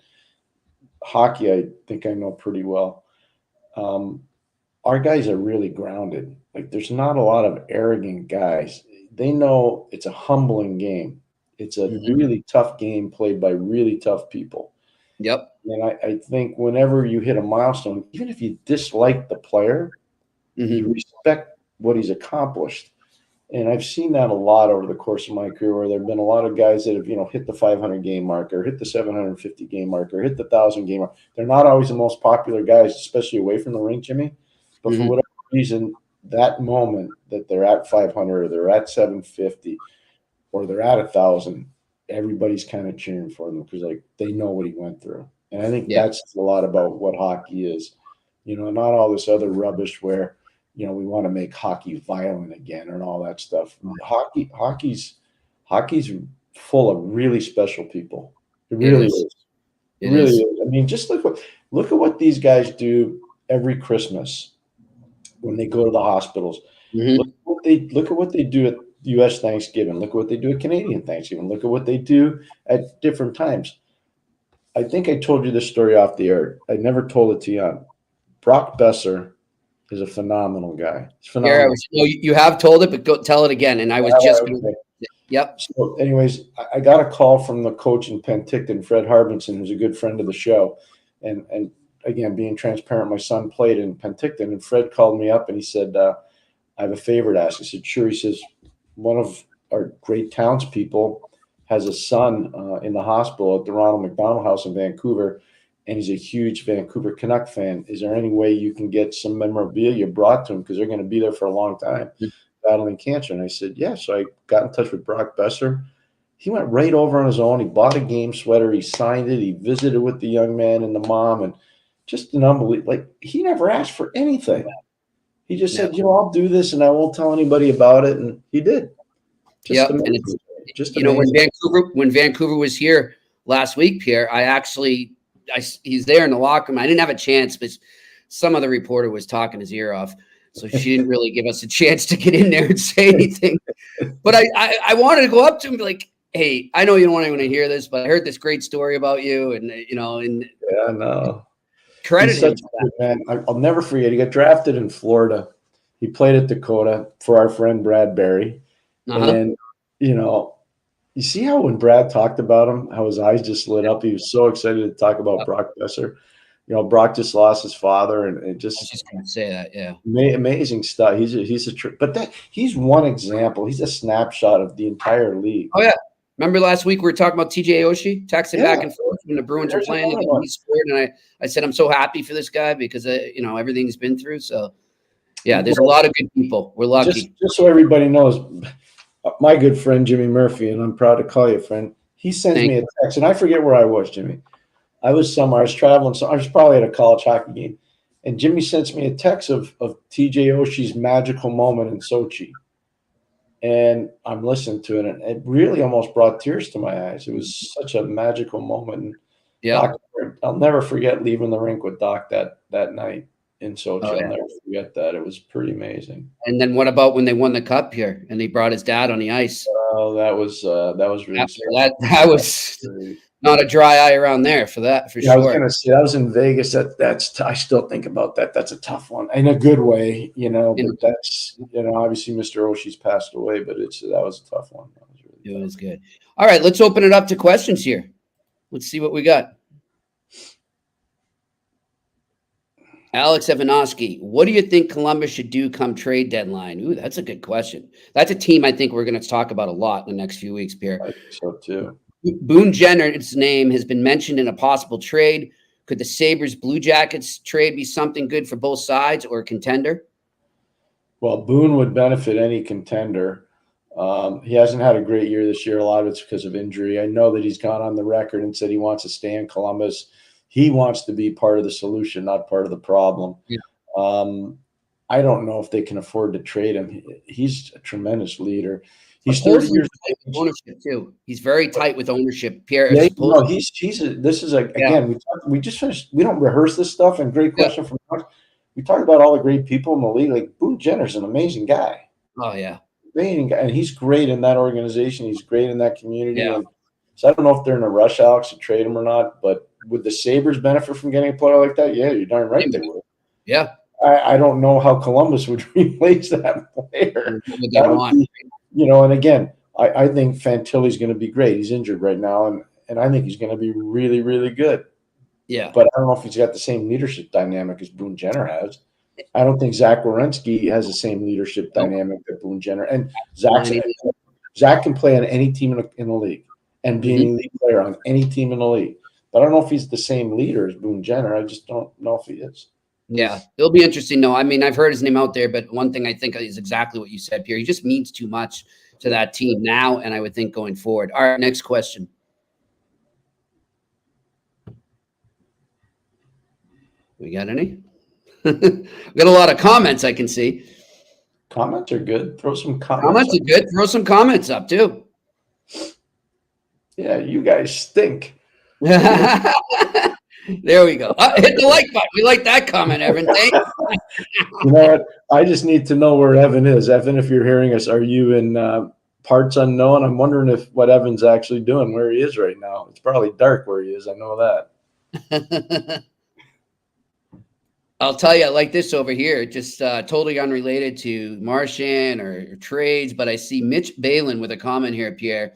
hockey, I think I know pretty well. Our guys are really grounded. Like, there's not a lot of arrogant guys. They know it's a humbling game. It's a really tough game played by really tough people. Yep. And I think whenever you hit a milestone, even if you dislike the player, you respect what he's accomplished. And I've seen that a lot over the course of my career, where there have been a lot of guys that have, you know, hit the 500 game mark, or hit the 750 game mark, or hit the 1,000 game mark. They're not always the most popular guys, especially away from the rink, Jimmy. But for whatever reason, that moment that they're at 500, or they're at 750, or they're at 1,000, everybody's kind of cheering for them, because, like, they know what he went through. And I think that's a lot about what hockey is. You know, not all this other rubbish where, you know, we want to make hockey violent again and all that stuff. Hockey's full of really special people. It really is. It really is. I mean, just look at what these guys do every Christmas when they go to the hospitals. Look at what they do at U.S. Thanksgiving. Look at what they do at Canadian Thanksgiving. Look at what they do at different times. I think I told you this story off the air. I never told it to you on. Brock Besser is a phenomenal guy. He's phenomenal. Yeah, you have told it, but go tell it again. And I was Yep. So anyways, I got a call from the coach in Penticton, Fred Harbinson, who's a good friend of the show. And again, being transparent, my son played in Penticton, and Fred called me up and he said, I have a favor to ask. I said, sure. He says, one of our great townspeople has a son in the hospital at the Ronald McDonald House in Vancouver, and he's a huge Vancouver Canuck fan. Is there any way you can get some memorabilia brought to him, because they're going to be there for a long time battling cancer? And I said, yeah. So I got in touch with Brock Besser. He went right over on his own. He bought a game sweater. He signed it. He visited with the young man and the mom, and just an unbelievable. Like, he never asked for anything. He just said, you know, I'll do this and I won't tell anybody about it. And he did. Yep. And it's, just, you know, when Vancouver was here last week, Pierre, he's there in the locker room. I didn't have a chance, but some other reporter was talking his ear off, so she didn't really give us a chance to get in there and say anything. But I wanted to go up to him and be like, hey, I know you don't want anyone to hear this, but I heard this great story about you, and you know, and yeah, no. Credit him for that. Man. I'll never forget. He got drafted in Florida. He played at Dakota for our friend Brad Barry. And then, you know, you see how when Brad talked about him, how his eyes just lit up. He was so excited to talk about Brock Besser. You know, Brock just lost his father, and it just, I was just going to say that, yeah. Amazing stuff. He's one example. He's a snapshot of the entire league. Oh, yeah. Remember last week we were talking about TJ Oshie texting back and forth when the Bruins were playing, and he scored. And I said, I'm so happy for this guy because, you know, everything he's been through. So, yeah, there's a lot of good people. We're lucky. Just so everybody knows, my good friend Jimmy Murphy, and I'm proud to call you a friend, he sends me a text, and I forget where I was, Jimmy. I was somewhere. I was traveling. So I was probably at a college hockey game. And Jimmy sends me a text of TJ Oshie's magical moment in Sochi. And I'm listening to it, and it really almost brought tears to my eyes. It was such a magical moment. Yeah, I'll never forget leaving the rink with Doc that night in Sochi. I'll never forget that. It was pretty amazing. And then what about when they won the cup here and he brought his dad on the ice? Oh, that was really special. That was not a dry eye around there for sure. I was going to say that was in Vegas. I still think about that. That's a tough one in a good way, you know. But that's, you know, obviously Mr. Oshie's passed away, but that was a tough one. It was good. All right, let's open it up to questions here. Let's see what we got. Alex Evanovsky, what do you think Columbus should do come trade deadline? Ooh, that's a good question. That's a team I think we're going to talk about a lot in the next few weeks, Pierre. I think so too. Boone Jenner's name has been mentioned in a possible trade. Could the Sabres Blue Jackets trade be something good for both sides or a contender? Well, Boone would benefit any contender. He hasn't had a great year this year. A lot of it's because of injury. I know that he's gone on the record and said he wants to stay in Columbus. He wants to be part of the solution, not part of the problem. Yeah. I don't know if they can afford to trade him. He's a tremendous leader. He's 30 years of ownership too. He's very tight with ownership. Pierre, yeah, no, this is again, we just finished. We don't rehearse this stuff. And great question from Mark. We talk about all the great people in the league. Like Boone Jenner's an amazing guy. Oh yeah, amazing guy, and he's great in that organization. He's great in that community. Yeah. And so I don't know if they're in a rush, Alex, to trade him or not. But would the Sabres benefit from getting a player like that? Yeah, you're darn right they would. Yeah. I don't know how Columbus would replace that player. That would be, and again, I think Fantilli's going to be great. He's injured right now, and I think he's going to be really, really good. Yeah. But I don't know if he's got the same leadership dynamic as Boone Jenner has. I don't think Zach Werenski has the same leadership dynamic that Boone Jenner. And Zach can play on any team in the league and be an elite player on any team in the league. But I don't know if he's the same leader as Boone Jenner. I just don't know if he is. Yeah, it'll be interesting. No, I mean, I've heard his name out there, but one thing I think is exactly what you said, Pierre. He just means too much to that team now, and I would think going forward. All right, next question. We got any? We got a lot of comments I can see. Comments are good. Throw some comments. Comments are good. Throw some comments up too. Yeah, you guys stink. There we go. Hit the like button. We like that comment, Evan. Thank you. You know what? I just need to know where Evan is. Evan, if you're hearing us, are you in parts unknown? I'm wondering what Evan's actually doing, where he is right now. It's probably dark where he is. I know that. I'll tell you, I like this over here, just totally unrelated to Marchand or trades, but I see Mitch Balin with a comment here, Pierre,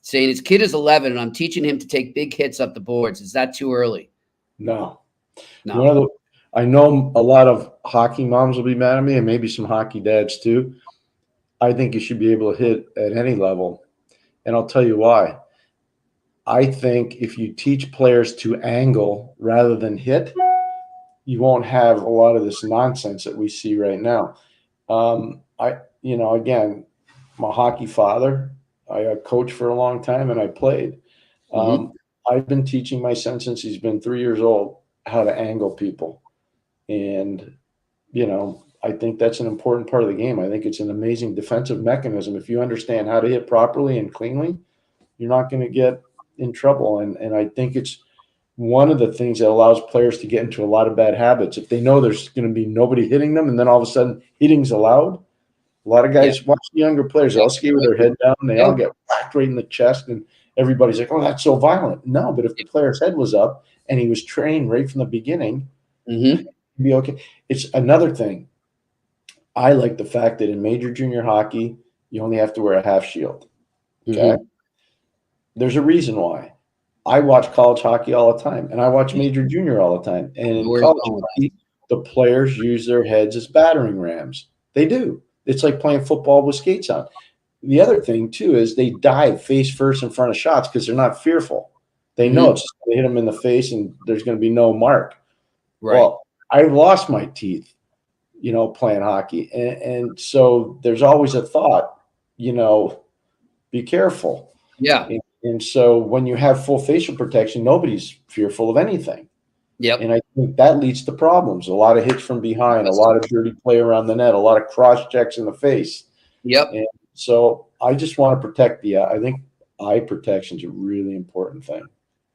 saying his kid is 11 and I'm teaching him to take big hits up the boards. Is that too early? No. I know a lot of hockey moms will be mad at me and maybe some hockey dads too. I think you should be able to hit at any level. And I'll tell you why. I think if you teach players to angle rather than hit, you won't have a lot of this nonsense that we see right now. Again, I'm a hockey father. I coached for a long time and I played. I've been teaching my son since he's been 3 years old how to angle people. And, I think that's an important part of the game. I think it's an amazing defensive mechanism. If you understand how to hit properly and cleanly, you're not going to get in trouble. And I think it's one of the things that allows players to get into a lot of bad habits. If they know there's going to be nobody hitting them and then all of a sudden hitting's allowed, a lot of guys watch the younger players. They'll skate with their head down and they all get whacked right in the chest. And everybody's like, oh, that's so violent. No, but if the player's head was up and he was trained right from the beginning, he'd be okay. It's another thing. I like the fact that in major junior hockey, you only have to wear a half shield. Okay. There's a reason why. I watch college hockey all the time and I watch major junior all the time. And in college hockey, the players use their heads as battering rams. They do. It's like playing football with skates on. The other thing, too, is they dive face first in front of shots because they're not fearful. They know it's just going to hit them in the face and there's going to be no mark. Right. Well, I lost my teeth, playing hockey. And so there's always a thought, be careful. Yeah. And so when you have full facial protection, nobody's fearful of anything. Yep. And I think that leads to problems. A lot of hits from behind, a lot of dirty play around the net, a lot of cross checks in the face. Yep. And so I just want to protect I think eye protection is a really important thing.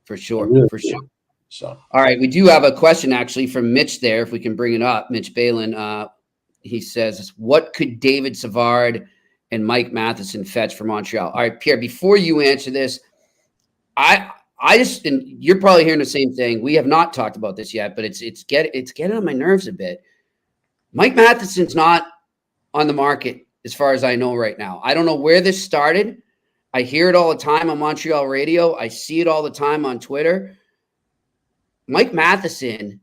For sure. Really for sure. So, all right. We do have a question actually from Mitch there. If we can bring it up, Mitch Balin, he says, what could David Savard and Mike Matheson fetch for Montreal? All right, Pierre, before you answer this, I just, and you're probably hearing the same thing. We have not talked about this yet, but it's getting on my nerves a bit. Mike Matheson's not on the market as far as I know right now. I don't know where this started. I hear it all the time on Montreal radio. I see it all the time on Twitter. Mike Matheson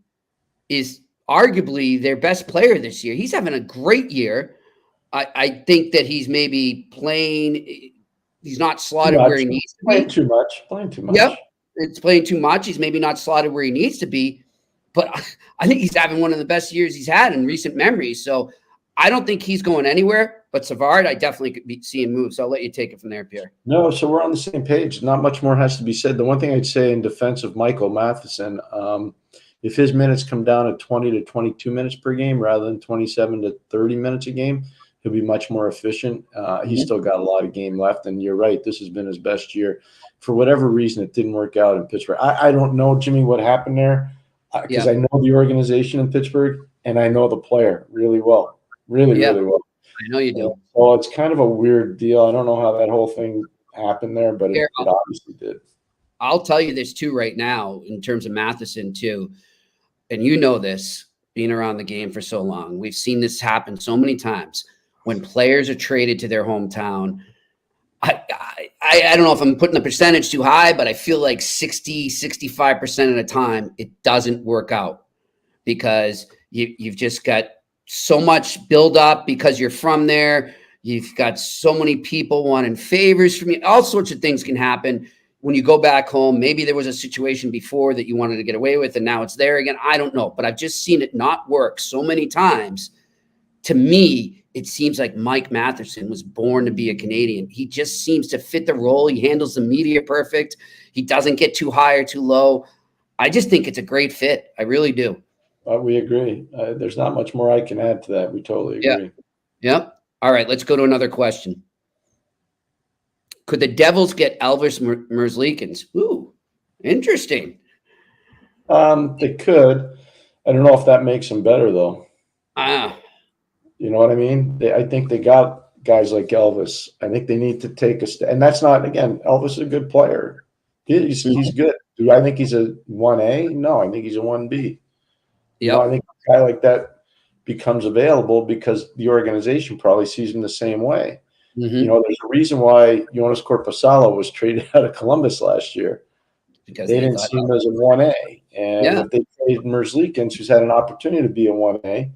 is arguably their best player this year. He's having a great year. I think that he's maybe playing He's not slotted where he needs to be. Playing too much. Yep. It's playing too much. He's maybe not slotted where he needs to be, but I think he's having one of the best years he's had in recent memory. So I don't think he's going anywhere, but Savard, I definitely could be seeing moves. So I'll let you take it from there, Pierre. No, so we're on the same page. Not much more has to be said. The one thing I'd say in defense of Michael Matheson, if his minutes come down to 20 to 22 minutes per game rather than 27 to 30 minutes a game, he'll be much more efficient. He's still got a lot of game left, and you're right. This has been his best year. For whatever reason, it didn't work out in Pittsburgh. I don't know, Jimmy, what happened there because I know the organization in Pittsburgh and I know the player really well, really well. I know you do. So it's kind of a weird deal. I don't know how that whole thing happened there, but it obviously did. I'll tell you this too right now in terms of Matheson too, and you know this, being around the game for so long. We've seen this happen so many times when players are traded to their hometown. I don't know if I'm putting the percentage too high, but I feel like 65% of the time it doesn't work out because you've just got so much buildup because you're from there. You've got so many people wanting favors from you. All sorts of things can happen when you go back home. Maybe there was a situation before that you wanted to get away with and now it's there again. I don't know, but I've just seen it not work so many times. To me, it seems like Mike Matheson was born to be a Canadian. He just seems to fit the role. He handles the media perfect. He doesn't get too high or too low. I just think it's a great fit. I really do. We agree. There's not much more I can add to that. We totally agree. Yep. All right, let's go to another question. Could the Devils get Elvis Merzlikins? Ooh, interesting. They could. I don't know if that makes them better, though. You know what I mean? I think they got guys like Elvis. I think they need to take a step. And that's not, again, Elvis is a good player. He's good. Do I think he's a 1A? No, I think he's a 1B. You know, I think a guy like that becomes available because the organization probably sees him the same way. You know, there's a reason why Jonas Korpisalo was traded out of Columbus last year. Because they didn't see him as a 1A. And if they trade Merzlikins, who's had an opportunity to be a 1A,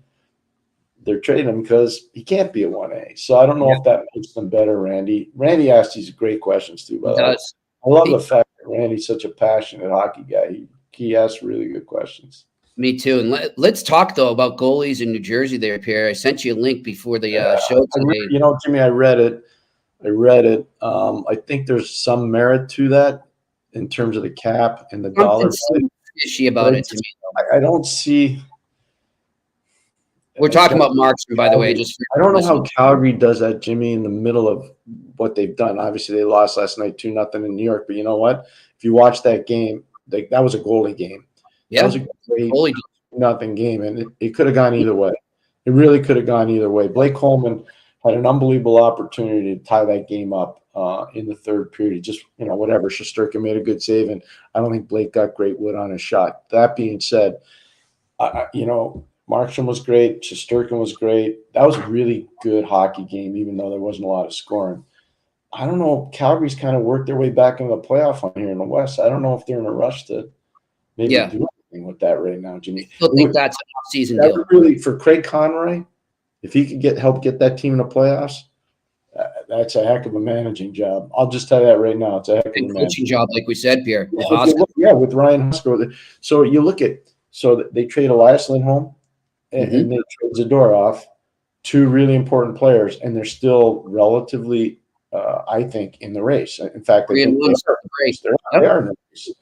they're trading him because he can't be a 1A. So I don't know if that makes them better, Randy. Randy asked these great questions too. But I love the fact that Randy's such a passionate hockey guy. He asks really good questions. Me too. And let's talk, though, about goalies in New Jersey there, Pierre. I sent you a link before the show today. You know, Jimmy, I read it. I think there's some merit to that in terms of the cap and the dollar. Fishy about it to me. I don't see. We're talking about Marchand, by the way. I don't know how Calgary does that, Jimmy, in the middle of what they've done. Obviously, they lost last night 2-0 in New York. But you know what? If you watch that game, that was a goalie game. Yeah, that was a great 2-0 game, and it could have gone either way. It really could have gone either way. Blake Coleman had an unbelievable opportunity to tie that game up in the third period. Just, whatever. Shesterkin made a good save, and I don't think Blake got great wood on his shot. That being said, Marchand was great. Shesterkin was great. That was a really good hockey game, even though there wasn't a lot of scoring. I don't know. Calgary's kind of worked their way back into the playoff on here in the West. I don't know if they're in a rush to maybe do anything with that right now, Jimmy. I still think that's an off-season deal. Really, for Craig Conroy, if he could help get that team in the playoffs, that's a heck of a managing job. I'll just tell you that right now. It's a heck of a coaching job, like we said, Pierre. With Ryan Husker. So you look at they trade Elias Lindholm and they trade Zadorov, two really important players, and they're still relatively, I think, in the race. In fact, they are in the race.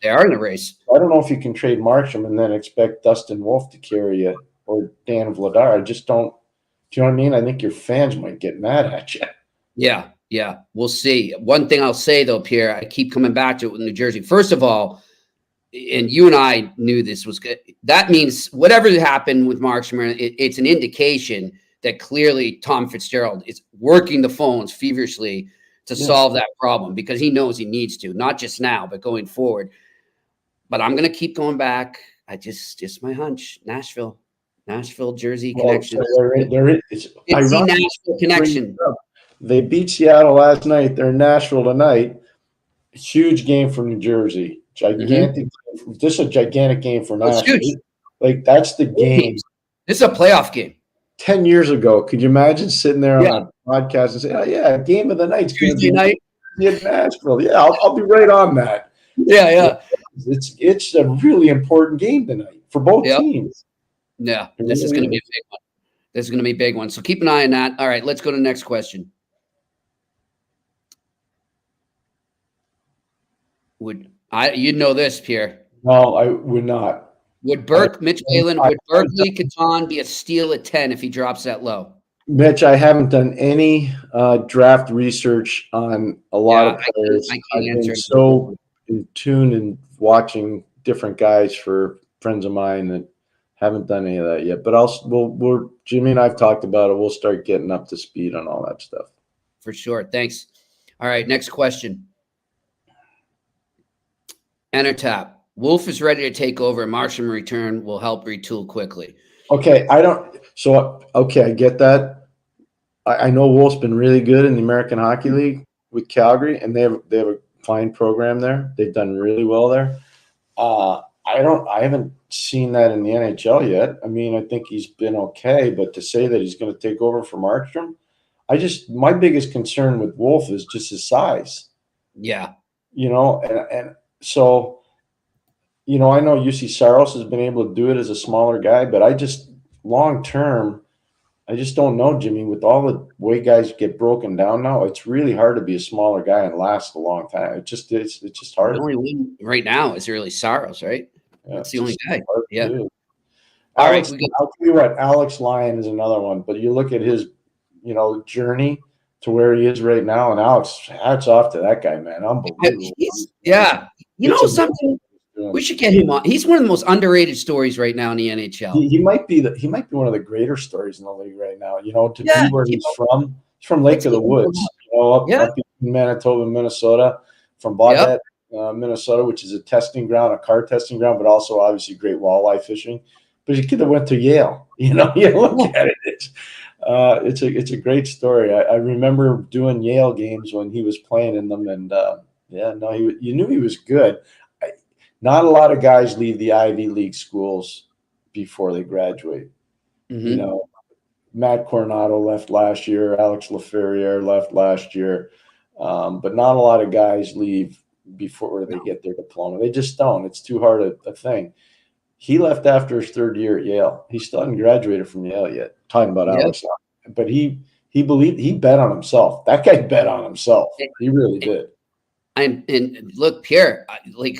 They are in the race. I don't know if you can trade Marchand and then expect Dustin Wolf to carry you or Dan Vladar. I just don't. Do you know what I mean? I think your fans might get mad at you. Yeah. We'll see. One thing I'll say, though, Pierre, I keep coming back to it with New Jersey. First of all, and you and I knew this was good. That means whatever happened with Marchand, it's an indication that clearly Tom Fitzgerald is working the phones feverishly to solve that problem because he knows he needs to, not just now, but going forward. But I'm going to keep going back. Just my hunch. Nashville, Jersey connection. It's the Nashville connection. They beat Seattle last night. They're in Nashville tonight. Huge game for New Jersey. Gigantic. This is a gigantic game for Nashville. Like, that's the game. This is a playoff game. 10 years ago, could you imagine sitting there on a podcast and saying, "Oh yeah, game of the night, Tuesday night, in Nashville. Yeah, I'll be right on that. Yeah. It's a really important game tonight for both teams. Yeah, this is going to be a big one. This is going to be a big one. So keep an eye on that. All right, let's go to the next question. You'd know this, Pierre? No, I would not. Would Mitch Whalen, would Berkeley Catan be a steal at 10 if he drops that low? Mitch, I haven't done any draft research on a lot of players. I've been so in tune and watching different guys for friends of mine that haven't done any of that yet. But we're Jimmy and I've talked about it. We'll start getting up to speed on all that stuff. For sure. Thanks. All right, next question. Enter tap. Wolf is ready to take over. Marchand return will help retool quickly. Okay, I get that. I know Wolf's been really good in the American Hockey League with Calgary, and they have a fine program there. They've done really well there. I haven't seen that in the NHL yet. I mean, I think he's been okay, but to say that he's going to take over for Markstrom, my biggest concern with Wolf is just his size. Yeah. And so, I know UC Saros has been able to do it as a smaller guy, but long term, I just don't know, Jimmy. With all the way guys get broken down now, it's really hard to be a smaller guy and last a long time. It's just hard. The only one right now is really Saros, right? Yeah, that's the only guy. Yeah. All right. I'll tell you what, Alex Lyon is another one, but you look at his, journey to where he is right now, and Alex, hats off to that guy, man. Unbelievable. Something. We should get him on. He's one of the most underrated stories right now in the NHL. He might be one of the greater stories in the league right now. To be where he's from. He's from Lake of the Woods, up in Manitoba, Minnesota, from Baudette, Minnesota, which is a car testing ground, but also obviously great walleye fishing. But he's a kid that went to Yale. You look at it. It's a great story. I remember doing Yale games when he was playing in them, and you knew he was good. Not a lot of guys leave the Ivy League schools before they graduate. Mm-hmm. Matt Coronado left last year. Alex Laferriere left last year. But not a lot of guys leave before they get their diploma. They just don't. It's too hard a thing. He left after his third year at Yale. He still hasn't graduated from Yale yet. Talking about Alex. But he bet on himself. That guy bet on himself. He really did. And look, Pierre,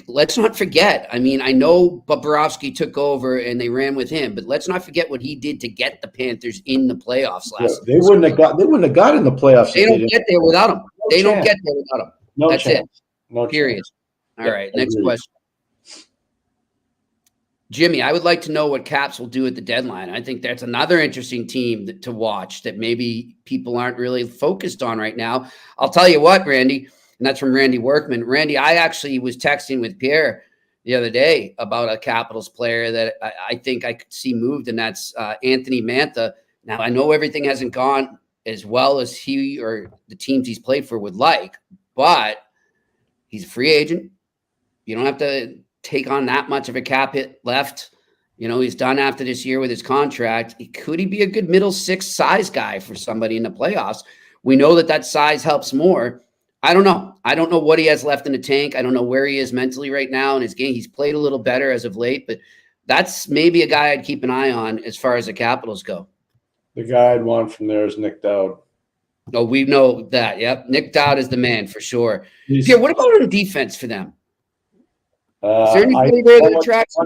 let's not forget. I mean, I know Bobrovsky took over and they ran with him, but let's not forget what he did to get the Panthers in the playoffs last year. They wouldn't have got in the playoffs. They don't get there without him. They don't get there without him. That's chance. it. No period. Chance. All right, next question. Jimmy, I would like to know what Caps will do at the deadline. I think that's another interesting team to watch that maybe people aren't really focused on right now. I'll tell you what, Randy. And that's from Randy Workman. Randy, I actually was texting with Pierre the other day about a Capitals player that I think I could see moved, and that's Anthony Mantha. Now, I know everything hasn't gone as well as he or the teams he's played for would like, but he's a free agent. You don't have to take on that much of a cap hit left. He's done after this year with his contract. Could he be a good middle six size guy for somebody in the playoffs? We know that size helps more. I don't know. I don't know what he has left in the tank. I don't know where he is mentally right now in his game. He's played a little better as of late, but that's maybe a guy I'd keep an eye on as far as the Capitals go. The guy I'd want from there is Nick Dowd. Oh, we know that. Yep. Nick Dowd is the man for sure. Pierre, what about on defense for them? Is there anybody there that attracts?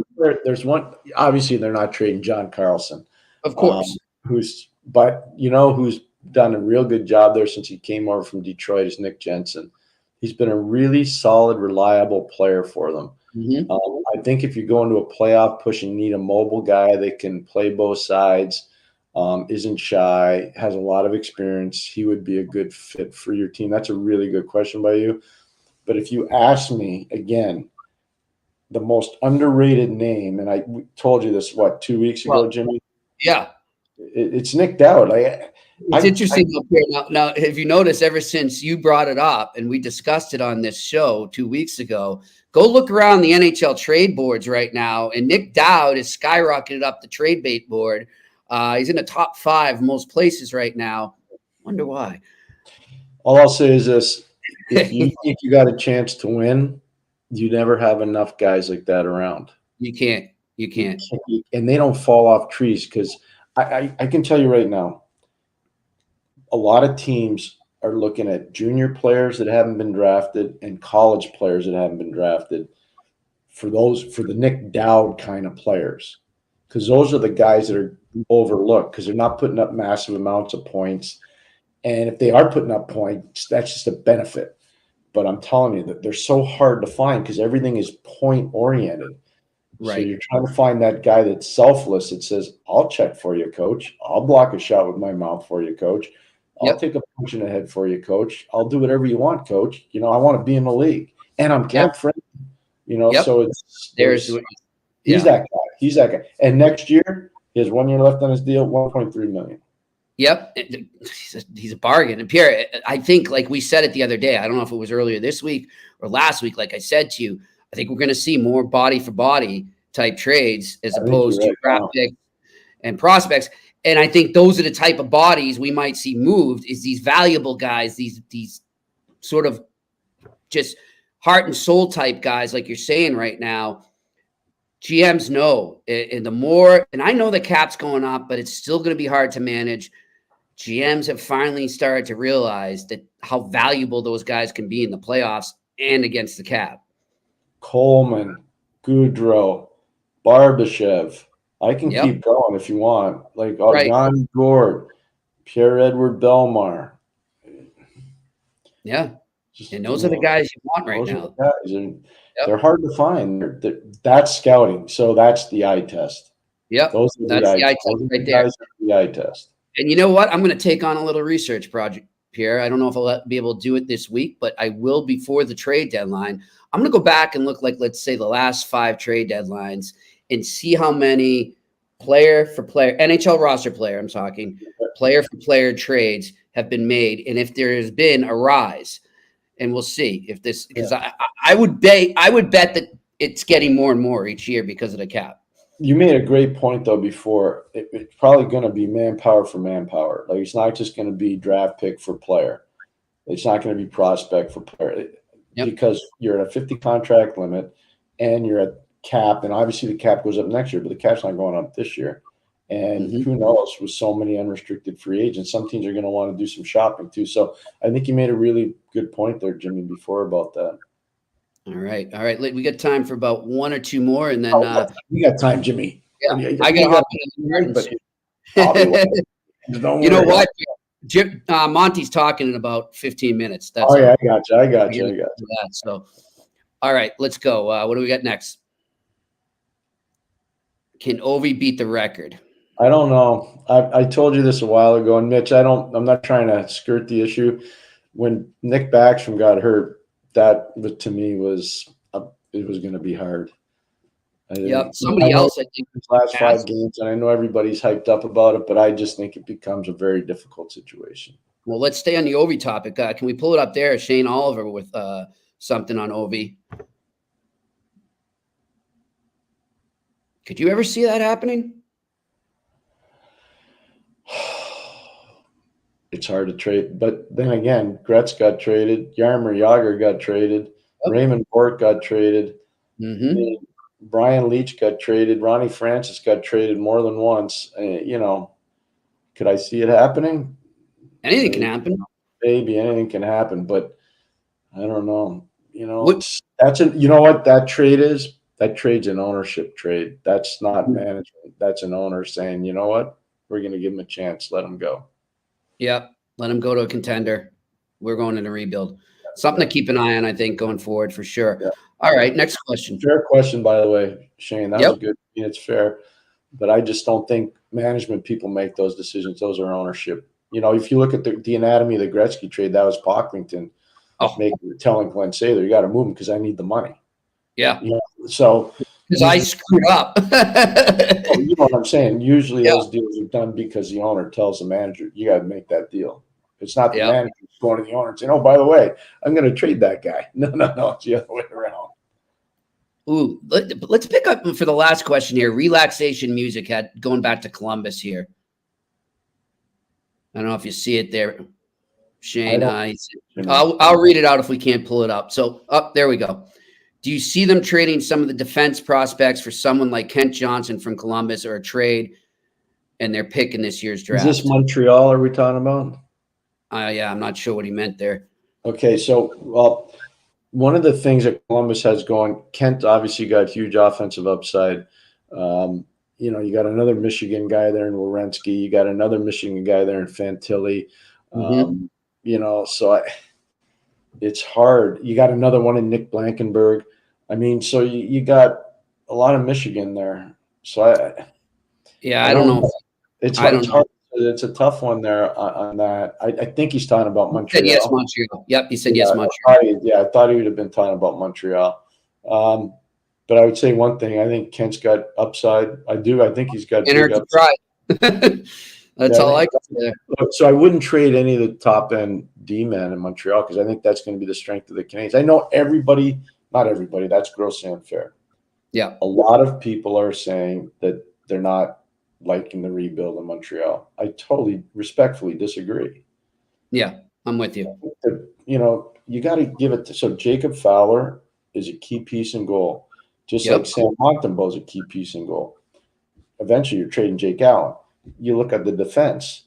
There's one. Obviously, they're not trading John Carlson. Of course. Who's done a real good job there since he came over from Detroit is Nick Jensen. He's been a really solid, reliable player for them. Mm-hmm. I think if you go into a playoff push and need a mobile guy that can play both sides, isn't shy, has a lot of experience, he would be a good fit for your team. That's a really good question by you. But if you ask me, again, the most underrated name, and I told you this, 2 weeks ago, Jimmy? Yeah. It's Nick Dowd. It's interesting up here. Now, have you noticed ever since you brought it up and we discussed it on this show 2 weeks ago, go look around the NHL trade boards right now, and Nick Dowd is skyrocketed up the trade bait board. He's in the top 5 most places right now. Wonder why. All I'll say is this. if you think you got a chance to win, you never have enough guys like that around. You can't. And they don't fall off trees because I can tell you right now, a lot of teams are looking at junior players that haven't been drafted and college players that haven't been drafted for the Nick Dowd kind of players, because those are the guys that are overlooked because they're not putting up massive amounts of points. And if they are putting up points, that's just a benefit. But I'm telling you that they're so hard to find because everything is point oriented. Right. So you're trying to find that guy that's selfless that says, I'll check for you, coach. I'll block a shot with my mouth for you, coach. I'll take a punch in the head for you, coach. I'll do whatever you want, coach. You know, I want to be in the league. And I'm cap friendly. You know, so he's that guy. He's that guy. And next year, he has 1 year left on his deal, $1.3 million. Yep. He's a bargain. And Pierre, I think, like we said it the other day, I don't know if it was earlier this week or last week, like I said to you, I think we're going to see more body for body type trades as opposed to draft picks and prospects. And I think those are the type of bodies we might see moved, is these valuable guys, these sort of just heart and soul type guys, like you're saying right now. GMs know, and the more, and I know the cap's going up, but it's still going to be hard to manage. GMs have finally started to realize that how valuable those guys can be in the playoffs and against the cap. Coleman, Goudreau, Barbashev. I can keep going if you want. Like Yanni Gord, Pierre-Edouard Bellemare. Yeah. And those are the guys you want right now. They're hard to find. That's scouting. So that's the eye test. Yep. That's the eye test right there. The eye test. And you know what? I'm going to take on a little research project, Pierre. I don't know if I'll be able to do it this week, but I will before the trade deadline. I'm going to go back and look, like, let's say, the last 5 trade deadlines and see how many player for player, NHL roster player, I'm talking, player for player trades have been made, and if there has been a rise. And we'll see if this, because I would bet that it's getting more and more each year because of the cap. You made a great point though before. It's probably going to be manpower for manpower. Like, it's not just going to be draft pick for player. It's not going to be prospect for player because you're at a 50 contract limit and you're at cap, and obviously the cap goes up next year, but the cap's not going up this year. And who knows, with so many unrestricted free agents, some teams are going to want to do some shopping too. So I think you made a really good point there, Jimmy, before about that. All right. We got time for about 1 or 2 more, and then we got time, Jimmy. Yeah, I got to hop in the You know what? Jim, Monty's talking in about 15 minutes. That's I got you. So, all right, let's go. What do we got next? Can Ovi beat the record? I don't know. I told you this a while ago, and Mitch, I'm not trying to skirt the issue. When Nick Backstrom got hurt, that to me was it was going to be hard. Somebody else, I think, his last 5 games, and I know everybody's hyped up about it, but I just think it becomes a very difficult situation. Well, let's stay on the Ovi topic. Can we pull it up there? Shane Oliver with something on Ovi. Could you ever see that happening? It's hard to trade, but then again, Gretz got traded, Jaromir Jagr got traded, Raymond Bourque got traded, Brian Leach got traded, Ronnie Francis got traded more than once. Could I see it happening? Anything can happen. Maybe anything can happen, but I don't know. You know what that trade is? That trade's an ownership trade. That's not management. That's an owner saying, you know what? We're going to give him a chance. Let him go. Yep. Let him go to a contender. We're going in a rebuild. Something to keep an eye on, I think, going forward for sure. Yeah. All right. Next question. Fair question, by the way, Shane. That was good. It's fair. But I just don't think management people make those decisions. Those are ownership. If you look at the anatomy of the Gretzky trade, that was Pocklington telling Glenn Sather, you got to move him because I need the money. Yeah. So because I screwed up. You know what I'm saying? Usually those deals are done because the owner tells the manager, you got to make that deal. It's not the manager going to the owner and saying, oh, by the way, I'm going to trade that guy. No. It's the other way around. Ooh, let's pick up for the last question here. Relaxation music going back to Columbus here. I don't know if you see it there. Shane. I'll read it out if we can't pull it up. So, there we go. Do you see them trading some of the defense prospects for someone like Kent Johnson from Columbus, or a trade and they're picking this year's draft? Is this Montreal are we talking about? Yeah, I'm not sure what he meant there. Okay, so, well, one of the things that Columbus has going, Kent obviously got huge offensive upside. You got another Michigan guy there in Werenski. You got another Michigan guy there in Fantilli. It's hard. You got another one in Nick Blankenberg. I mean, so you got a lot of Michigan there. So I don't know. It's hard. It's a tough one there on that. I think he's talking about Montreal. Yes, Montreal. Yep, he said yes, Montreal. I thought he would have been talking about Montreal. But I would say one thing. I think Kent's got upside. I do. I think he's got big upside. That's all I got there. So I wouldn't trade any of the top-end D-men in Montreal because I think that's going to be the strength of the Canadiens. I know not everybody, that's grossly unfair. Yeah. A lot of people are saying that they're not liking the rebuild in Montreal. I totally respectfully disagree. Yeah, I'm with you. You got to give it to – so Jacob Fowler is a key piece in goal, just like Sam Montembeault is a key piece in goal. Eventually, you're trading Jake Allen. You look at the defense,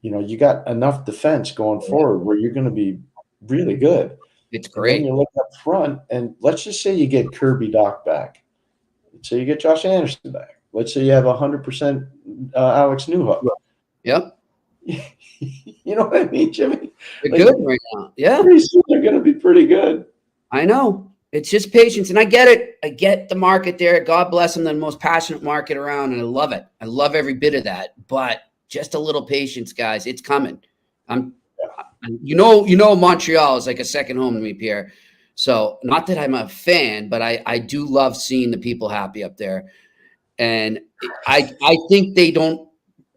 you got enough defense going forward where you're going to be really good. It's great. And you look up front, and let's just say you get Kirby Doc back. Let's say you get Josh Anderson back. Let's say you have 100% Alex Newhook. Yep. You know what I mean, Jimmy? They're good right now. Yeah. Pretty soon they're going to be pretty good. I know. It's just patience, and I get it. I get the market there. God bless them, the most passionate market around, and I love it. I love every bit of that. But just a little patience, guys. It's coming. Montreal is like a second home to me, Pierre. So not that I'm a fan, but I do love seeing the people happy up there. And I think they don't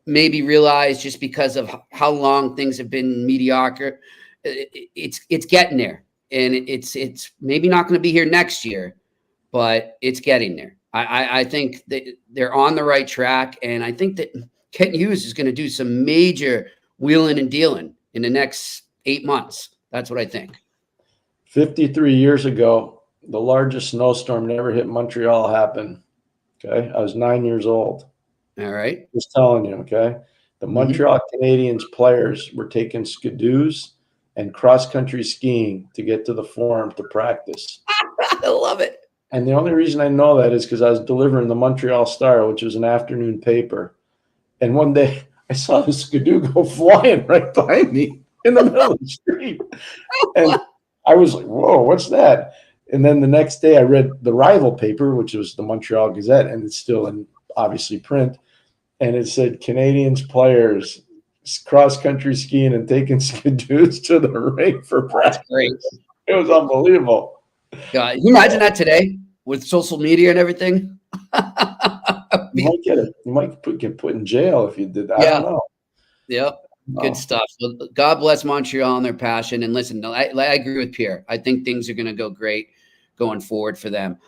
maybe realize, just because of how long things have been mediocre, it's getting there. And it's maybe not going to be here next year, but it's getting there. I think that they're on the right track, and I think that Kent Hughes is going to do some major wheeling and dealing in the next 8 months. That's what I think. 53 years ago, the largest snowstorm that ever hit Montreal happened. Okay, I was 9 years old. All right, just telling you. Okay, the Montreal Canadiens players were taking skidoos and cross-country skiing to get to the Forum to practice. I love it. And the only reason I know that is because I was delivering the Montreal Star, which was an afternoon paper. And one day I saw the skidoo go flying right behind me in the middle of the street. And I was like, whoa, what's that? And then the next day I read the rival paper, which was the Montreal Gazette, and it's still in, obviously, print. And it said, Canadiens players cross-country skiing and taking skidoos to the rink for practice. Great. It was unbelievable. God, can you imagine that today with social media and everything? You might get put in jail if you did that. I don't know. Yep. Good stuff. Well, God bless Montreal and their passion. And listen, I agree with Pierre. I think things are going to go great going forward for them.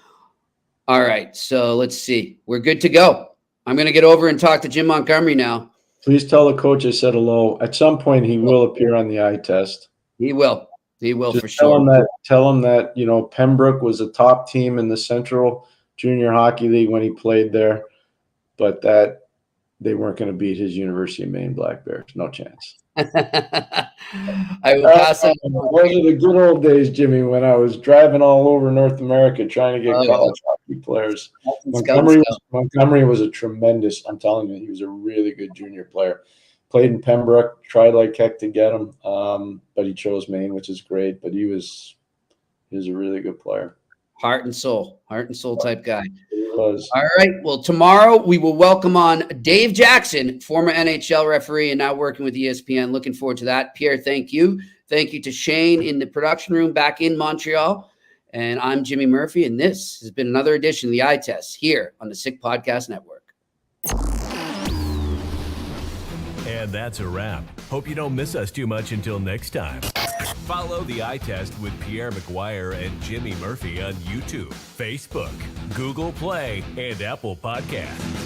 All right. So let's see. We're good to go. I'm going to get over and talk to Jim Montgomery now. Please tell the coach I said hello. At some point, he will appear on the eye test. He will. He will, just for sure. Tell him that Pembroke was a top team in the Central Junior Hockey League when he played there, but that they weren't going to beat his University of Maine Black Bears. No chance. I will pass on. Those are the good old days, Jimmy, when I was driving all over North America trying to get college hockey players. Montgomery was a tremendous, I'm telling you, he was a really good junior player. Played in Pembroke, tried like heck to get him, but he chose Maine, which is great. But he was a really good player. Heart and soul type guy. He was. All right. Well, tomorrow we will welcome on Dave Jackson, former NHL referee and now working with ESPN. Looking forward to that. Pierre, thank you. Thank you to Shane in the production room back in Montreal. And I'm Jimmy Murphy, and this has been another edition of the Eye Test here on the Sick Podcast Network. And that's a wrap. Hope you don't miss us too much until next time. Follow the Eye Test with Pierre McGuire and Jimmy Murphy on YouTube, Facebook, Google Play, and Apple Podcasts.